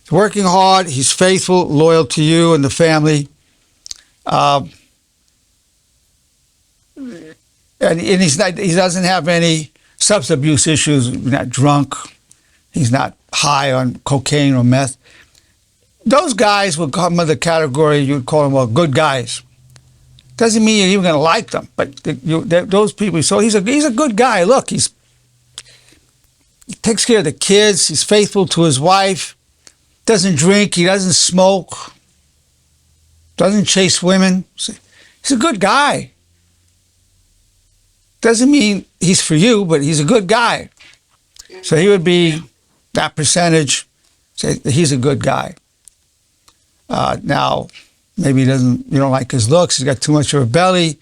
He's working hard. He's faithful, loyal to you and the family. And he's not. He doesn't have any substance abuse issues. He's not drunk. He's not high on cocaine or meth. Those guys would come under the category you'd call them, well, good guys. Doesn't mean you're even going to like them, but those people. So he's a good guy. Look, he takes care of the kids. He's faithful to his wife. Doesn't drink. He doesn't smoke. Doesn't chase women. He's a good guy. Doesn't mean he's for you, but he's a good guy. So he would be that percentage. Say he's a good guy. Now, maybe you don't like his looks. He's got too much of a belly.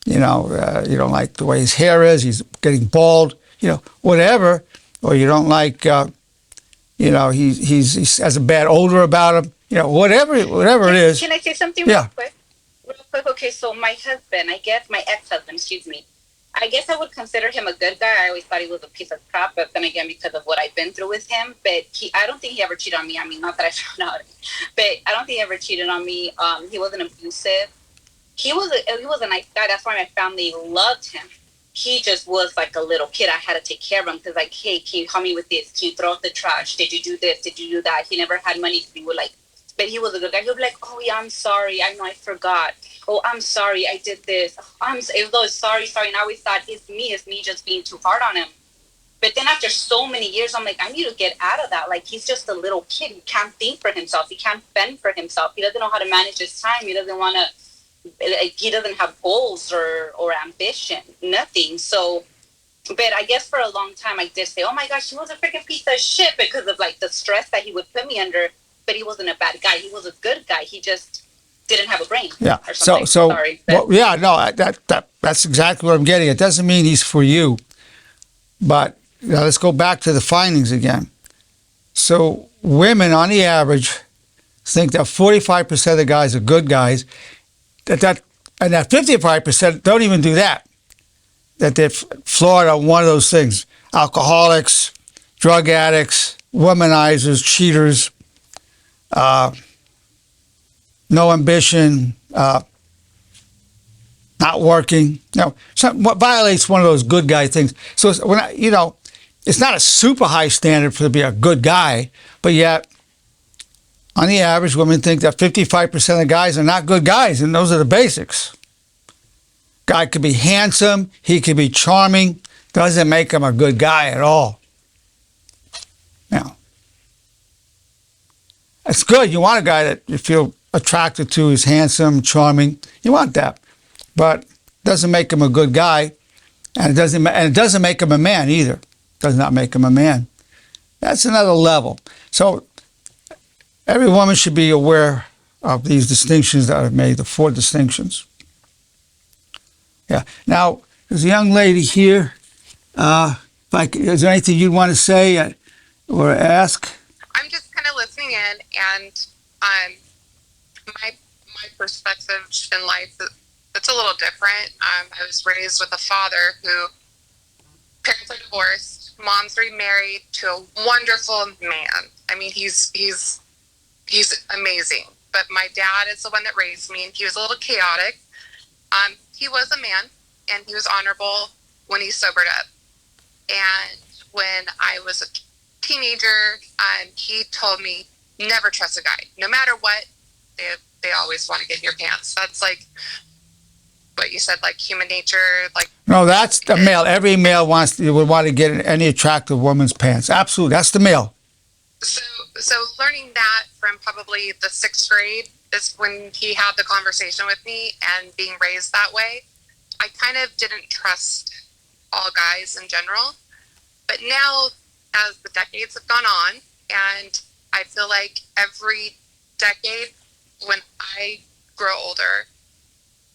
You don't like the way his hair is. He's getting bald. Whatever. Or you don't like. He has a bad odor about him. Whatever it is. Can I say something Yeah. real quick? Real quick. Okay, so my husband, my ex-husband, excuse me. I guess I would consider him a good guy. I always thought he was a piece of crap, but then again, because of what I've been through with him. But I don't think he ever cheated on me. I mean, not that I found out, but I don't think he ever cheated on me. He wasn't abusive. He was a nice guy. That's why my family loved him. He just was like a little kid. I had to take care of him because, like, hey, can you help me with this? Can you throw out the trash? Did you do this? Did you do that? He never had money. He would but he was a good guy. He would be like, oh yeah, I'm sorry. I know I forgot. Oh, I'm sorry. I did this. Even though it's sorry. And I always thought it's me just being too hard on him. But then after so many years, I'm like, I need to get out of that. Like, he's just a little kid. He can't think for himself. He can't fend for himself. He doesn't know how to manage his time. He doesn't want to, he doesn't have goals or ambition, nothing. So, but I guess for a long time, I did say, oh my gosh, he was a freaking piece of shit because of like the stress that he would put me under. But he wasn't a bad guy. He was a good guy. He just didn't have a brain. Yeah. Or something. So Sorry, well, yeah, no, that's exactly what I'm getting. It doesn't mean he's for you, but let's go back to the findings again. So women, on the average, think that 45% of the guys are good guys. And that 55% don't even do that. That they're flawed on one of those things: alcoholics, drug addicts, womanizers, cheaters. No ambition, not working. What violates one of those good guy things. So it's not a super high standard to be a good guy, but yet, on the average, women think that 55% of guys are not good guys, and those are the basics. Guy could be handsome, he could be charming, doesn't make him a good guy at all. Now, it's good. You want a guy that you feel attracted to, is handsome, charming. You want that, but doesn't make him a good guy, and it doesn't make him a man either. Does not make him a man. That's another level. So every woman should be aware of these distinctions that I've made, the 4 distinctions. Yeah. Now, there's a young lady here. Is there anything you'd want to say or ask? I'm just kind of listening in, and my perspective in life, it's a little different. I was raised with a father who, parents are divorced, mom's remarried to a wonderful man. I mean, he's amazing. But my dad is the one that raised me, and he was a little chaotic. He was a man, and he was honorable when he sobered up. And when I was a teenager, he told me, never trust a guy. No matter what, they always want to get in your pants. That's like what you said, like human nature, like No, that's the male. Every male would want to get in any attractive woman's pants. Absolutely, that's the male. so learning that from probably the 6th grade is when he had the conversation with me, and being raised that way, I kind of didn't trust all guys in general. But now, as the decades have gone on, and I feel like every decade when I grow older,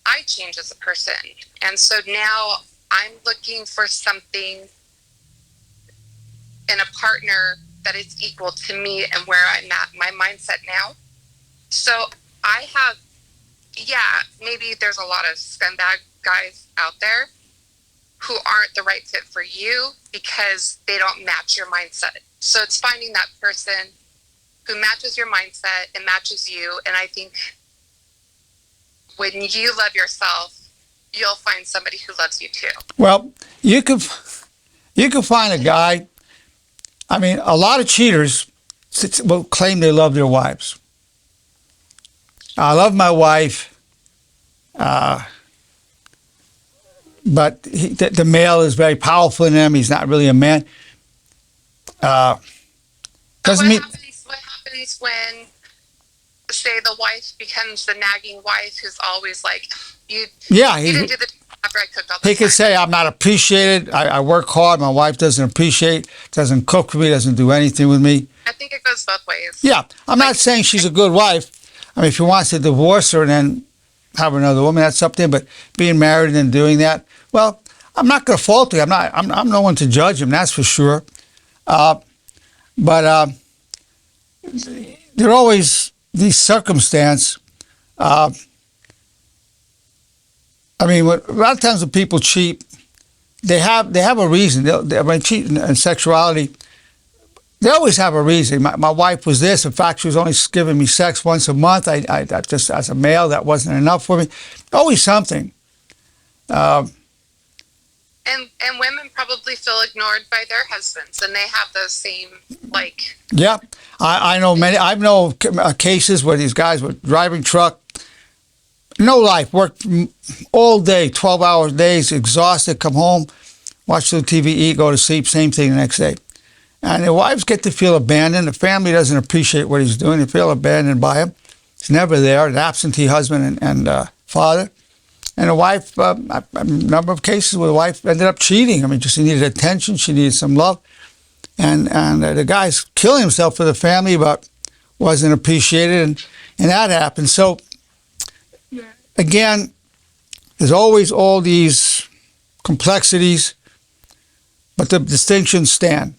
I change as a person. And so now I'm looking for something in a partner that is equal to me and where I'm at, my mindset now. So I have, maybe there's a lot of scumbag guys out there who aren't the right fit for you because they don't match your mindset. So it's finding that person who matches your mindset and matches you. And I think when you love yourself, you'll find somebody who loves you too. Well, you can find a guy. I mean, a lot of cheaters will claim they love their wives. I love my wife, but the male is very powerful in him. He's not really a man. Doesn't mean. What happens when, say, the wife becomes the nagging wife who's always like, you didn't do the after I cooked all the He could say, I'm not appreciated. I work hard. My wife doesn't appreciate, doesn't cook for me, doesn't do anything with me. I think it goes both ways. Yeah, I'm not saying she's a good wife. I mean, if he wants to divorce her and then have another woman, that's up to him. But being married and then doing that, well, I'm not going to fault him. I'm no one to judge him, that's for sure. But there are always these circumstances. I mean, a lot of times when people cheat, they have a reason. When cheating and sexuality, they always have a reason. My wife was this. In fact, she was only giving me sex once a month. I just, as a male, that wasn't enough for me. Always something. And women probably feel ignored by their husbands, and they have those same, like... Yeah, I know many. I know cases where these guys were driving truck, no life, worked all day, 12-hour days, exhausted, come home, watch the TV, eat, go to sleep, same thing the next day. And their wives get to feel abandoned. The family doesn't appreciate what he's doing. They feel abandoned by him. He's never there, an absentee husband and father. And the wife, a number of cases where the wife ended up cheating. I mean, just she needed attention, she needed some love. And the guy's killing himself for the family, but wasn't appreciated, and that happened. So, again, there's always all these complexities, but the distinctions stand.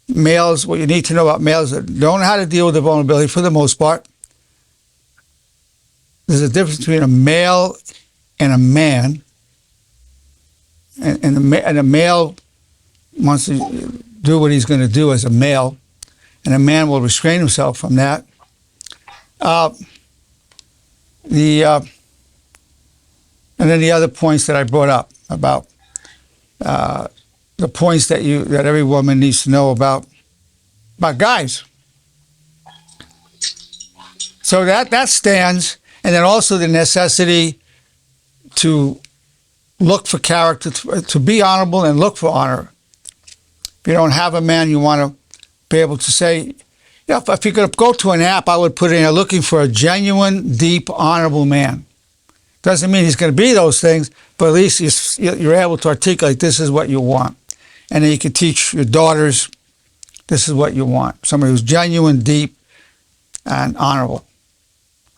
Males, what you need to know about males that don't know how to deal with the vulnerability for the most part. There's a difference between a male and a man, and a male wants to do what he's going to do as a male, and a man will restrain himself from that. And then the other points that I brought up about the points that every woman needs to know about guys. So that stands, and then also the necessity to look for character, to be honorable and look for honor. If you don't have a man, you want to be able to say, if you could go to an app, I would put in looking for a genuine, deep, honorable man. Doesn't mean he's going to be those things, but at least you're able to articulate this is what you want. And then you can teach your daughters this is what you want. Somebody who's genuine, deep, and honorable.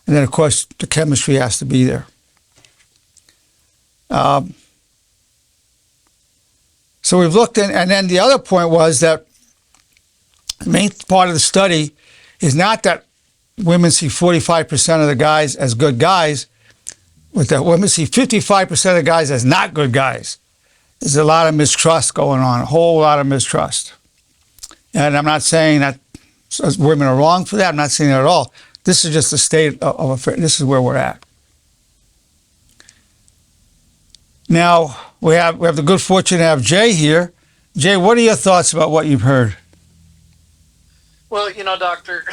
And then, of course, the chemistry has to be there. So we've looked in, and then the other point was that the main part of the study is not that women see 45% of the guys as good guys, but that women see 55% of the guys as not good guys. There's a lot of mistrust going on, a whole lot of mistrust. And I'm not saying that women are wrong for that. I'm not saying that at all. This is just the state of affairs. This is where we're at. Now, we have the good fortune to have Jay here. Jay, what are your thoughts about what you've heard? Well, Doctor,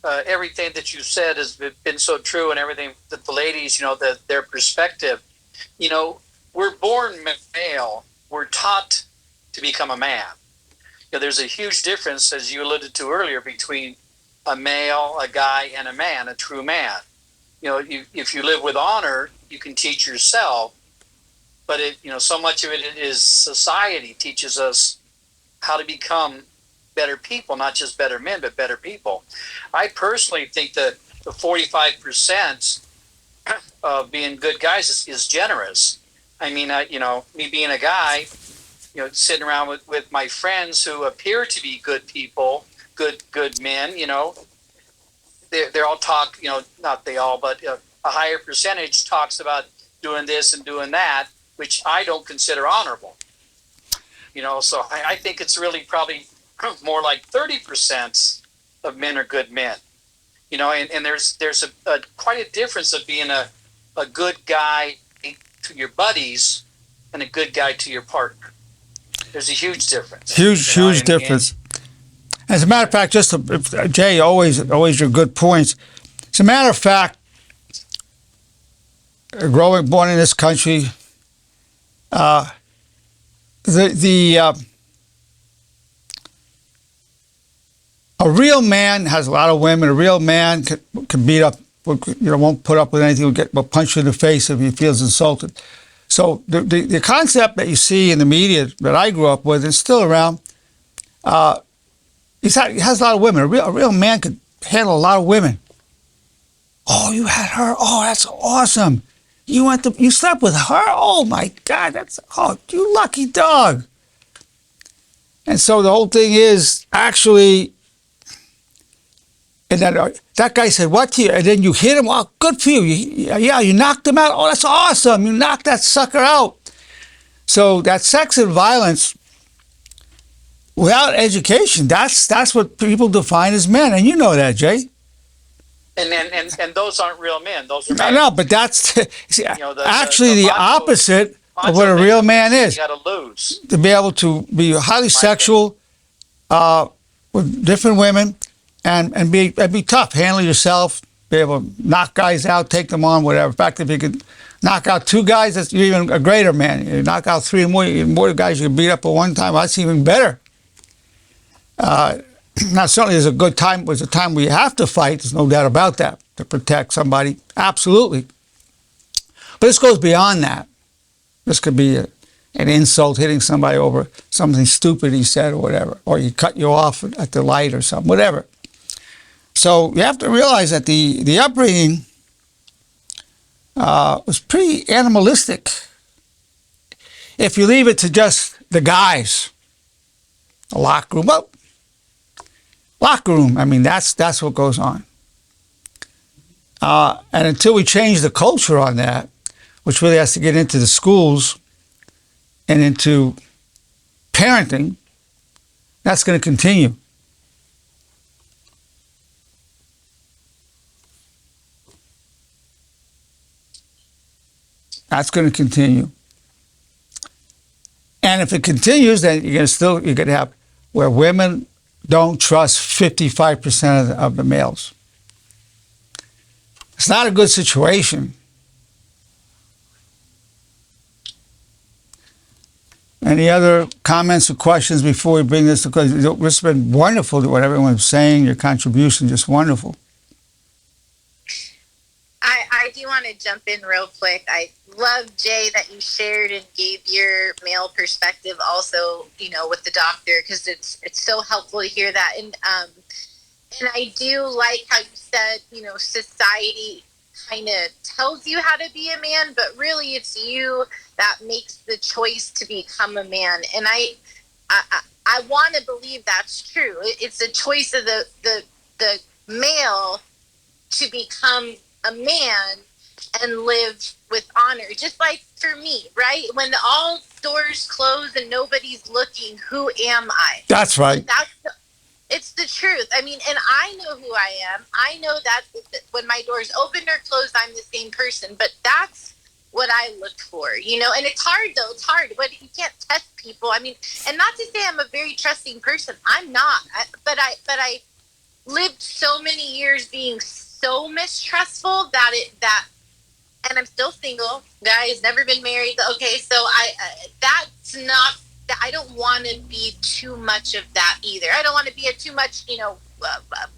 everything that you said has been so true, and everything that the ladies, their perspective. You know, we're born male. We're taught to become a man. You know, there's a huge difference, as you alluded to earlier, between a male, a guy, and a man, a true man. You know, if you live with honor, you can teach yourself. But so much of it is society teaches us how to become better people, not just better men, but better people. I personally think that the 45% of being good guys is generous. I mean, me being a guy, sitting around with my friends who appear to be good people, good men, they're all talk, not they all, but a higher percentage talks about doing this and doing that, which I don't consider honorable. So I think it's really probably more like 30% of men are good men. And there's quite a difference of being a good guy to your buddies and a good guy to your partner. There's a huge difference. Huge difference. As a matter of fact, Jay, always your good points. As a matter of fact, born in this country, a real man has a lot of women. A real man can beat up, won't put up with anything. Will punch you in the face if he feels insulted. So the concept that you see in the media that I grew up with is still around. He has a lot of women. A real man could handle a lot of women. Oh, you had her. Oh, that's awesome. You slept with her. Oh my God, you lucky dog. And so the whole thing is actually, and then that guy said, "What to you?" And then you hit him. Oh, good for you. You knocked him out. Oh, that's awesome. You knocked that sucker out. So that sex and violence, without education, that's what people define as men, and you know that, Jay. And those aren't real men. Those are men. No, but that's actually the opposite of what a real man is. You got to lose to be able to be highly sexual with different women, and be tough, handle yourself, be able to knock guys out, take them on, whatever. In fact, if you could knock out 2 guys, you're even a greater man. You knock out 3 or more guys you can beat up at one time. That's even better. Now, certainly there's a time where you have to fight. There's no doubt about that, to protect somebody. Absolutely. But this goes beyond that. This could be an insult, hitting somebody over something stupid he said or whatever, or he cut you off at the light or something, whatever. So you have to realize that the upbringing was pretty animalistic. If you leave it to just the guys, a locker room, I mean, that's what goes on. And until we change the culture on that, which really has to get into the schools and into parenting, that's going to continue. That's going to continue. And if it continues, then you're going to have where women don't trust 55% of the males. It's not a good situation. Any other comments or questions before we bring this to close? It's been wonderful what everyone's saying. Your contribution, just wonderful. I do want to jump in real quick. I love, Jay, that you shared and gave your male perspective also, with the doctor, because it's so helpful to hear that. And I do like how you said, society kind of tells you how to be a man, but really it's you that makes the choice to become a man. And I want to believe that's true. It's a choice of the male to become a man and live with honor. Just like for me, right? When all doors close and nobody's looking, who am I? That's right. It's the truth. I mean, and I know who I am. I know that when my doors open or close, I'm the same person. But that's what I look for, And it's hard, though. It's hard. But you can't test people. I mean, and not to say I'm a very trusting person. I'm not. But I lived so many years being so mistrustful that and I'm still single. Guy has never been married. Okay, so that's not. I don't want to be too much of that either. I don't want to be a too much,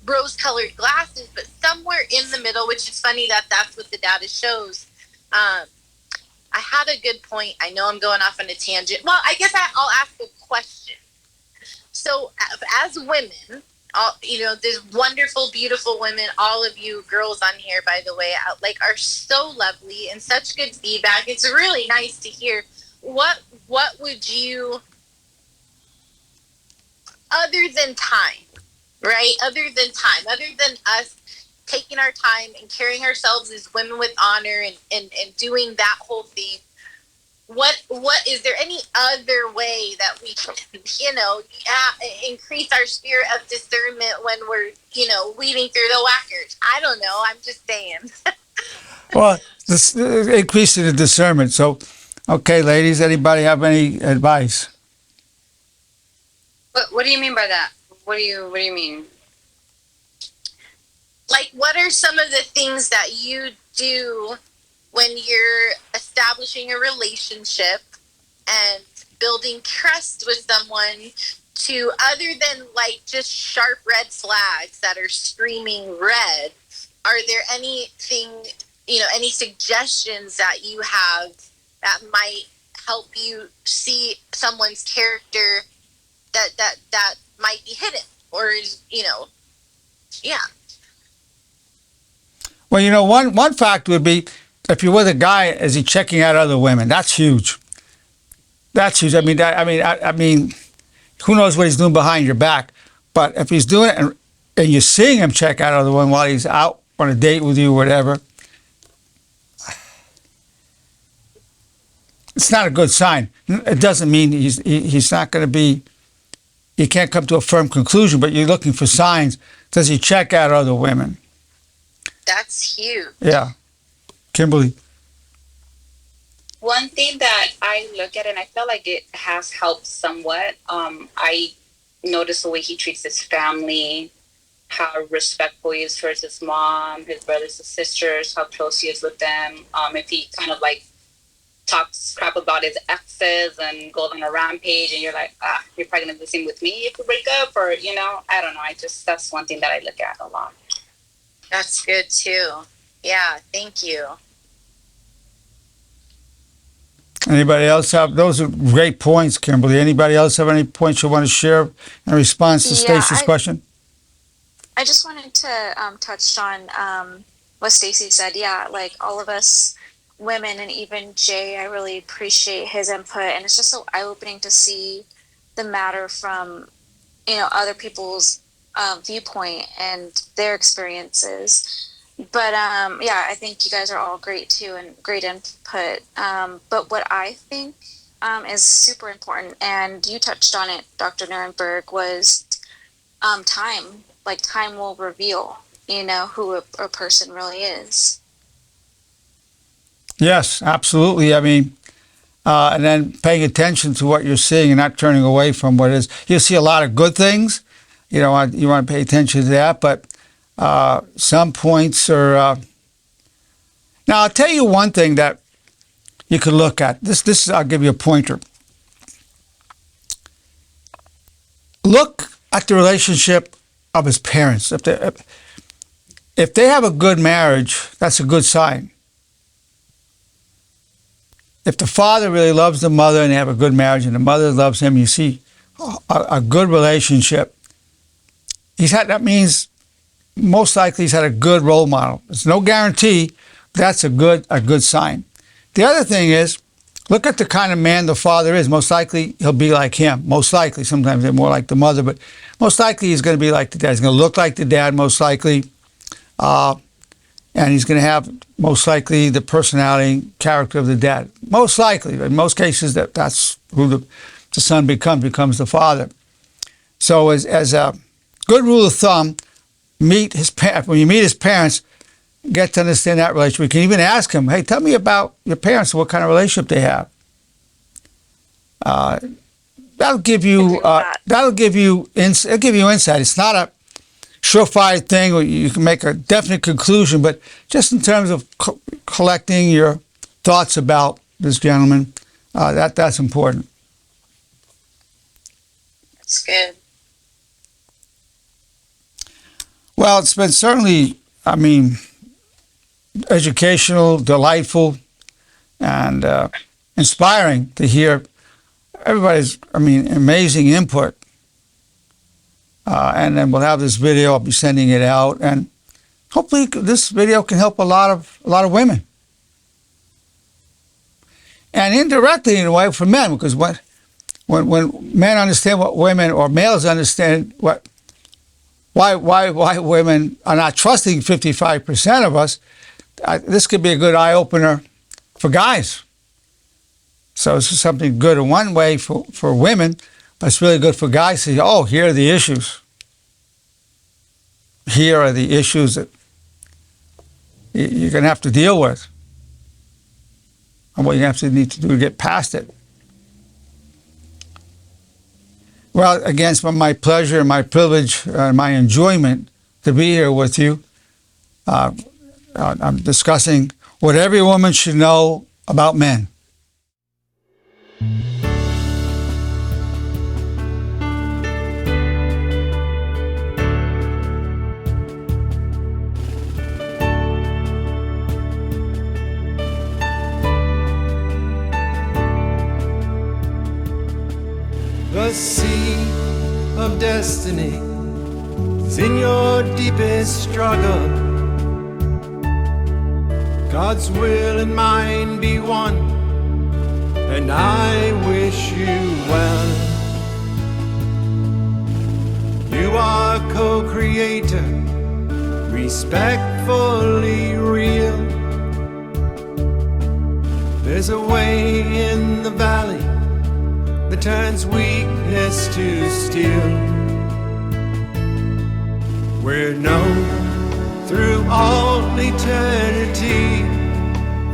rose-colored glasses, but somewhere in the middle. Which is funny that that's what the data shows. I had a good point. I know I'm going off on a tangent. Well, I guess I'll ask a question. So, as women, there's wonderful, beautiful women. All of you girls on here, by the way, are so lovely and such good feedback. It's really nice to hear. What would you, other than time, right? Other than us taking our time and carrying ourselves as women with honor and doing that whole thing, what is there any other way that we can, increase our spirit of discernment when we're, weeding through the whackers? I don't know. I'm just saying. Well, this increase in the discernment. So, okay, ladies, anybody have any advice? What do you mean by that? What do you mean? Like, what are some of the things that you do when you're establishing a relationship and building trust with someone, to, other than like just sharp red flags that are screaming red, are there anything, any suggestions that you have that might help you see someone's character that might be hidden, or is, yeah. Well, one fact would be, if you're with a guy, is he checking out other women? That's huge. That's huge. I mean, who knows what he's doing behind your back? But if he's doing it and you're seeing him check out other women while he's out on a date with you, or whatever, it's not a good sign. It doesn't mean he's not going to be. You can't come to a firm conclusion, but you're looking for signs. Does he check out other women? That's huge. Yeah. Kimberly. One thing that I look at, and I feel like it has helped somewhat, I notice the way he treats his family, how respectful he is towards his mom, his brothers and sisters, how close he is with them. If he kind of like talks crap about his exes and goes on a rampage, and you're like, you're probably gonna do the same with me if we break up, or, I don't know. That's one thing that I look at a lot. That's good too. Yeah, thank you. Anybody else have? Those are great points, Kimberly. Anybody else have any points you want to share in response to Stacy's question? I just wanted to touch on what Stacy said. Yeah, like all of us women, and even Jay, I really appreciate his input, and it's just so eye-opening to see the matter from other people's viewpoint and their experiences. But yeah, I think you guys are all great too, and great input. But what I think is super important, and you touched on it, Dr. Nerenberg, was time. Like, time will reveal, who a person really is. Yes, absolutely. I mean, and then paying attention to what you're seeing and not turning away from what is. You'll see a lot of good things. You want to pay attention to that, but some points are. Now, I'll tell you one thing that you could look at. This I'll give you a pointer. Look at the relationship of his parents. If they have a good marriage, that's a good sign. If the father really loves the mother and they have a good marriage, and the mother loves him, you see a good relationship. That means most likely he's had a good role model. There's no guarantee, but that's a good sign. The other thing is, look at the kind of man the father is. Most likely he'll be like him. Most likely. Sometimes they're more like the mother, but most likely he's going to be like the dad. He's going to look like the dad, most likely. And he's going to have, most likely, the personality and character of the dad. Most likely. In most cases, that's who the son becomes the father. So as a good rule of thumb, when you meet his parents, get to understand that relationship. We can even ask him, hey, tell me about your parents, what kind of relationship they have. That'll give you insight. It's not a surefire thing where you can make a definite conclusion, but just in terms of collecting your thoughts about this gentleman, that's important. That's good. Well, it's been certainly, I mean, educational, delightful, and inspiring to hear everybody's, I mean, amazing input. And then we'll have this video. I'll be sending it out, and hopefully this video can help a lot of women, and indirectly in a way for men, because when men understand what women or males understand why women are not trusting 55% of us, this could be a good eye opener for guys. So it's something good in one way for women, but it's really good for guys to say, oh, here are the issues. Here are the issues that you're going to have to deal with, and what you need to do to get past it. Well, again, it's been my pleasure and my privilege and my enjoyment to be here with you. I'm discussing what every woman should know about men. The sea of destiny is in your deepest struggle. God's will and mine be one, and I wish you well. You are co-creator, respectfully real. There's a way in the valley that turns weakness to steel. We're known through all eternity.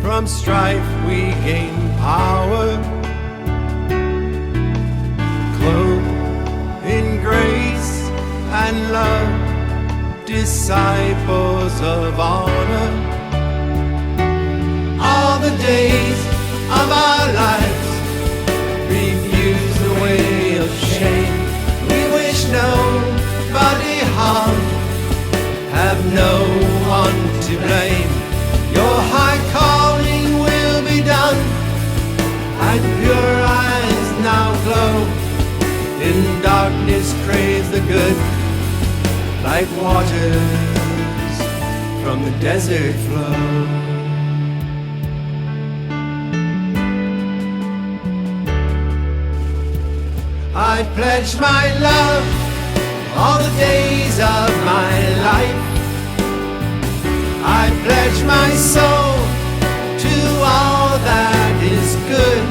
From strife we gain power, clothed in grace and love, disciples of honor. All the days of our lives refuse the way of shame. We wish nobody harm, have no one to blame. Your high calling will be done, and pure eyes now glow. In darkness crave the good, like waters from the desert flow. I pledge my love all the days of my life. I pledge my soul to all that is good.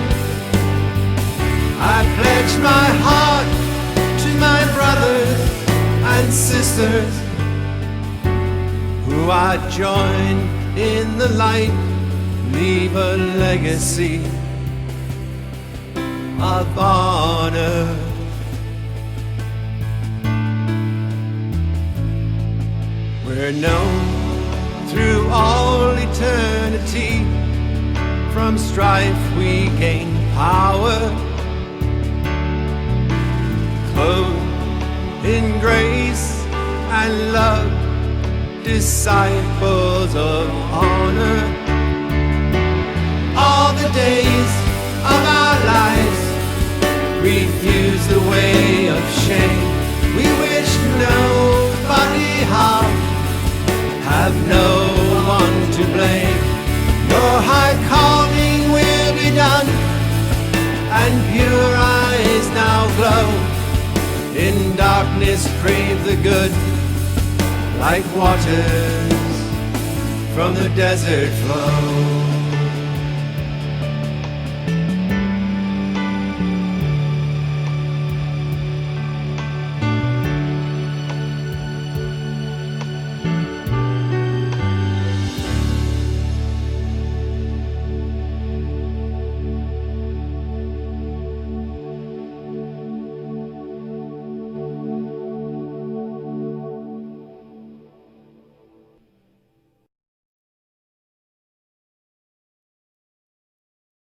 I pledge my heart to my brothers and sisters who I join in the light, leave a legacy of honor. We're known through all eternity. From strife we gain power, clothed in grace and love, disciples of honor. All the days of our lives refuse the way of shame. We wish nobody harm, have no one to blame. Your high calling will be done, and pure eyes now glow. In darkness crave the good, like waters from the desert flow.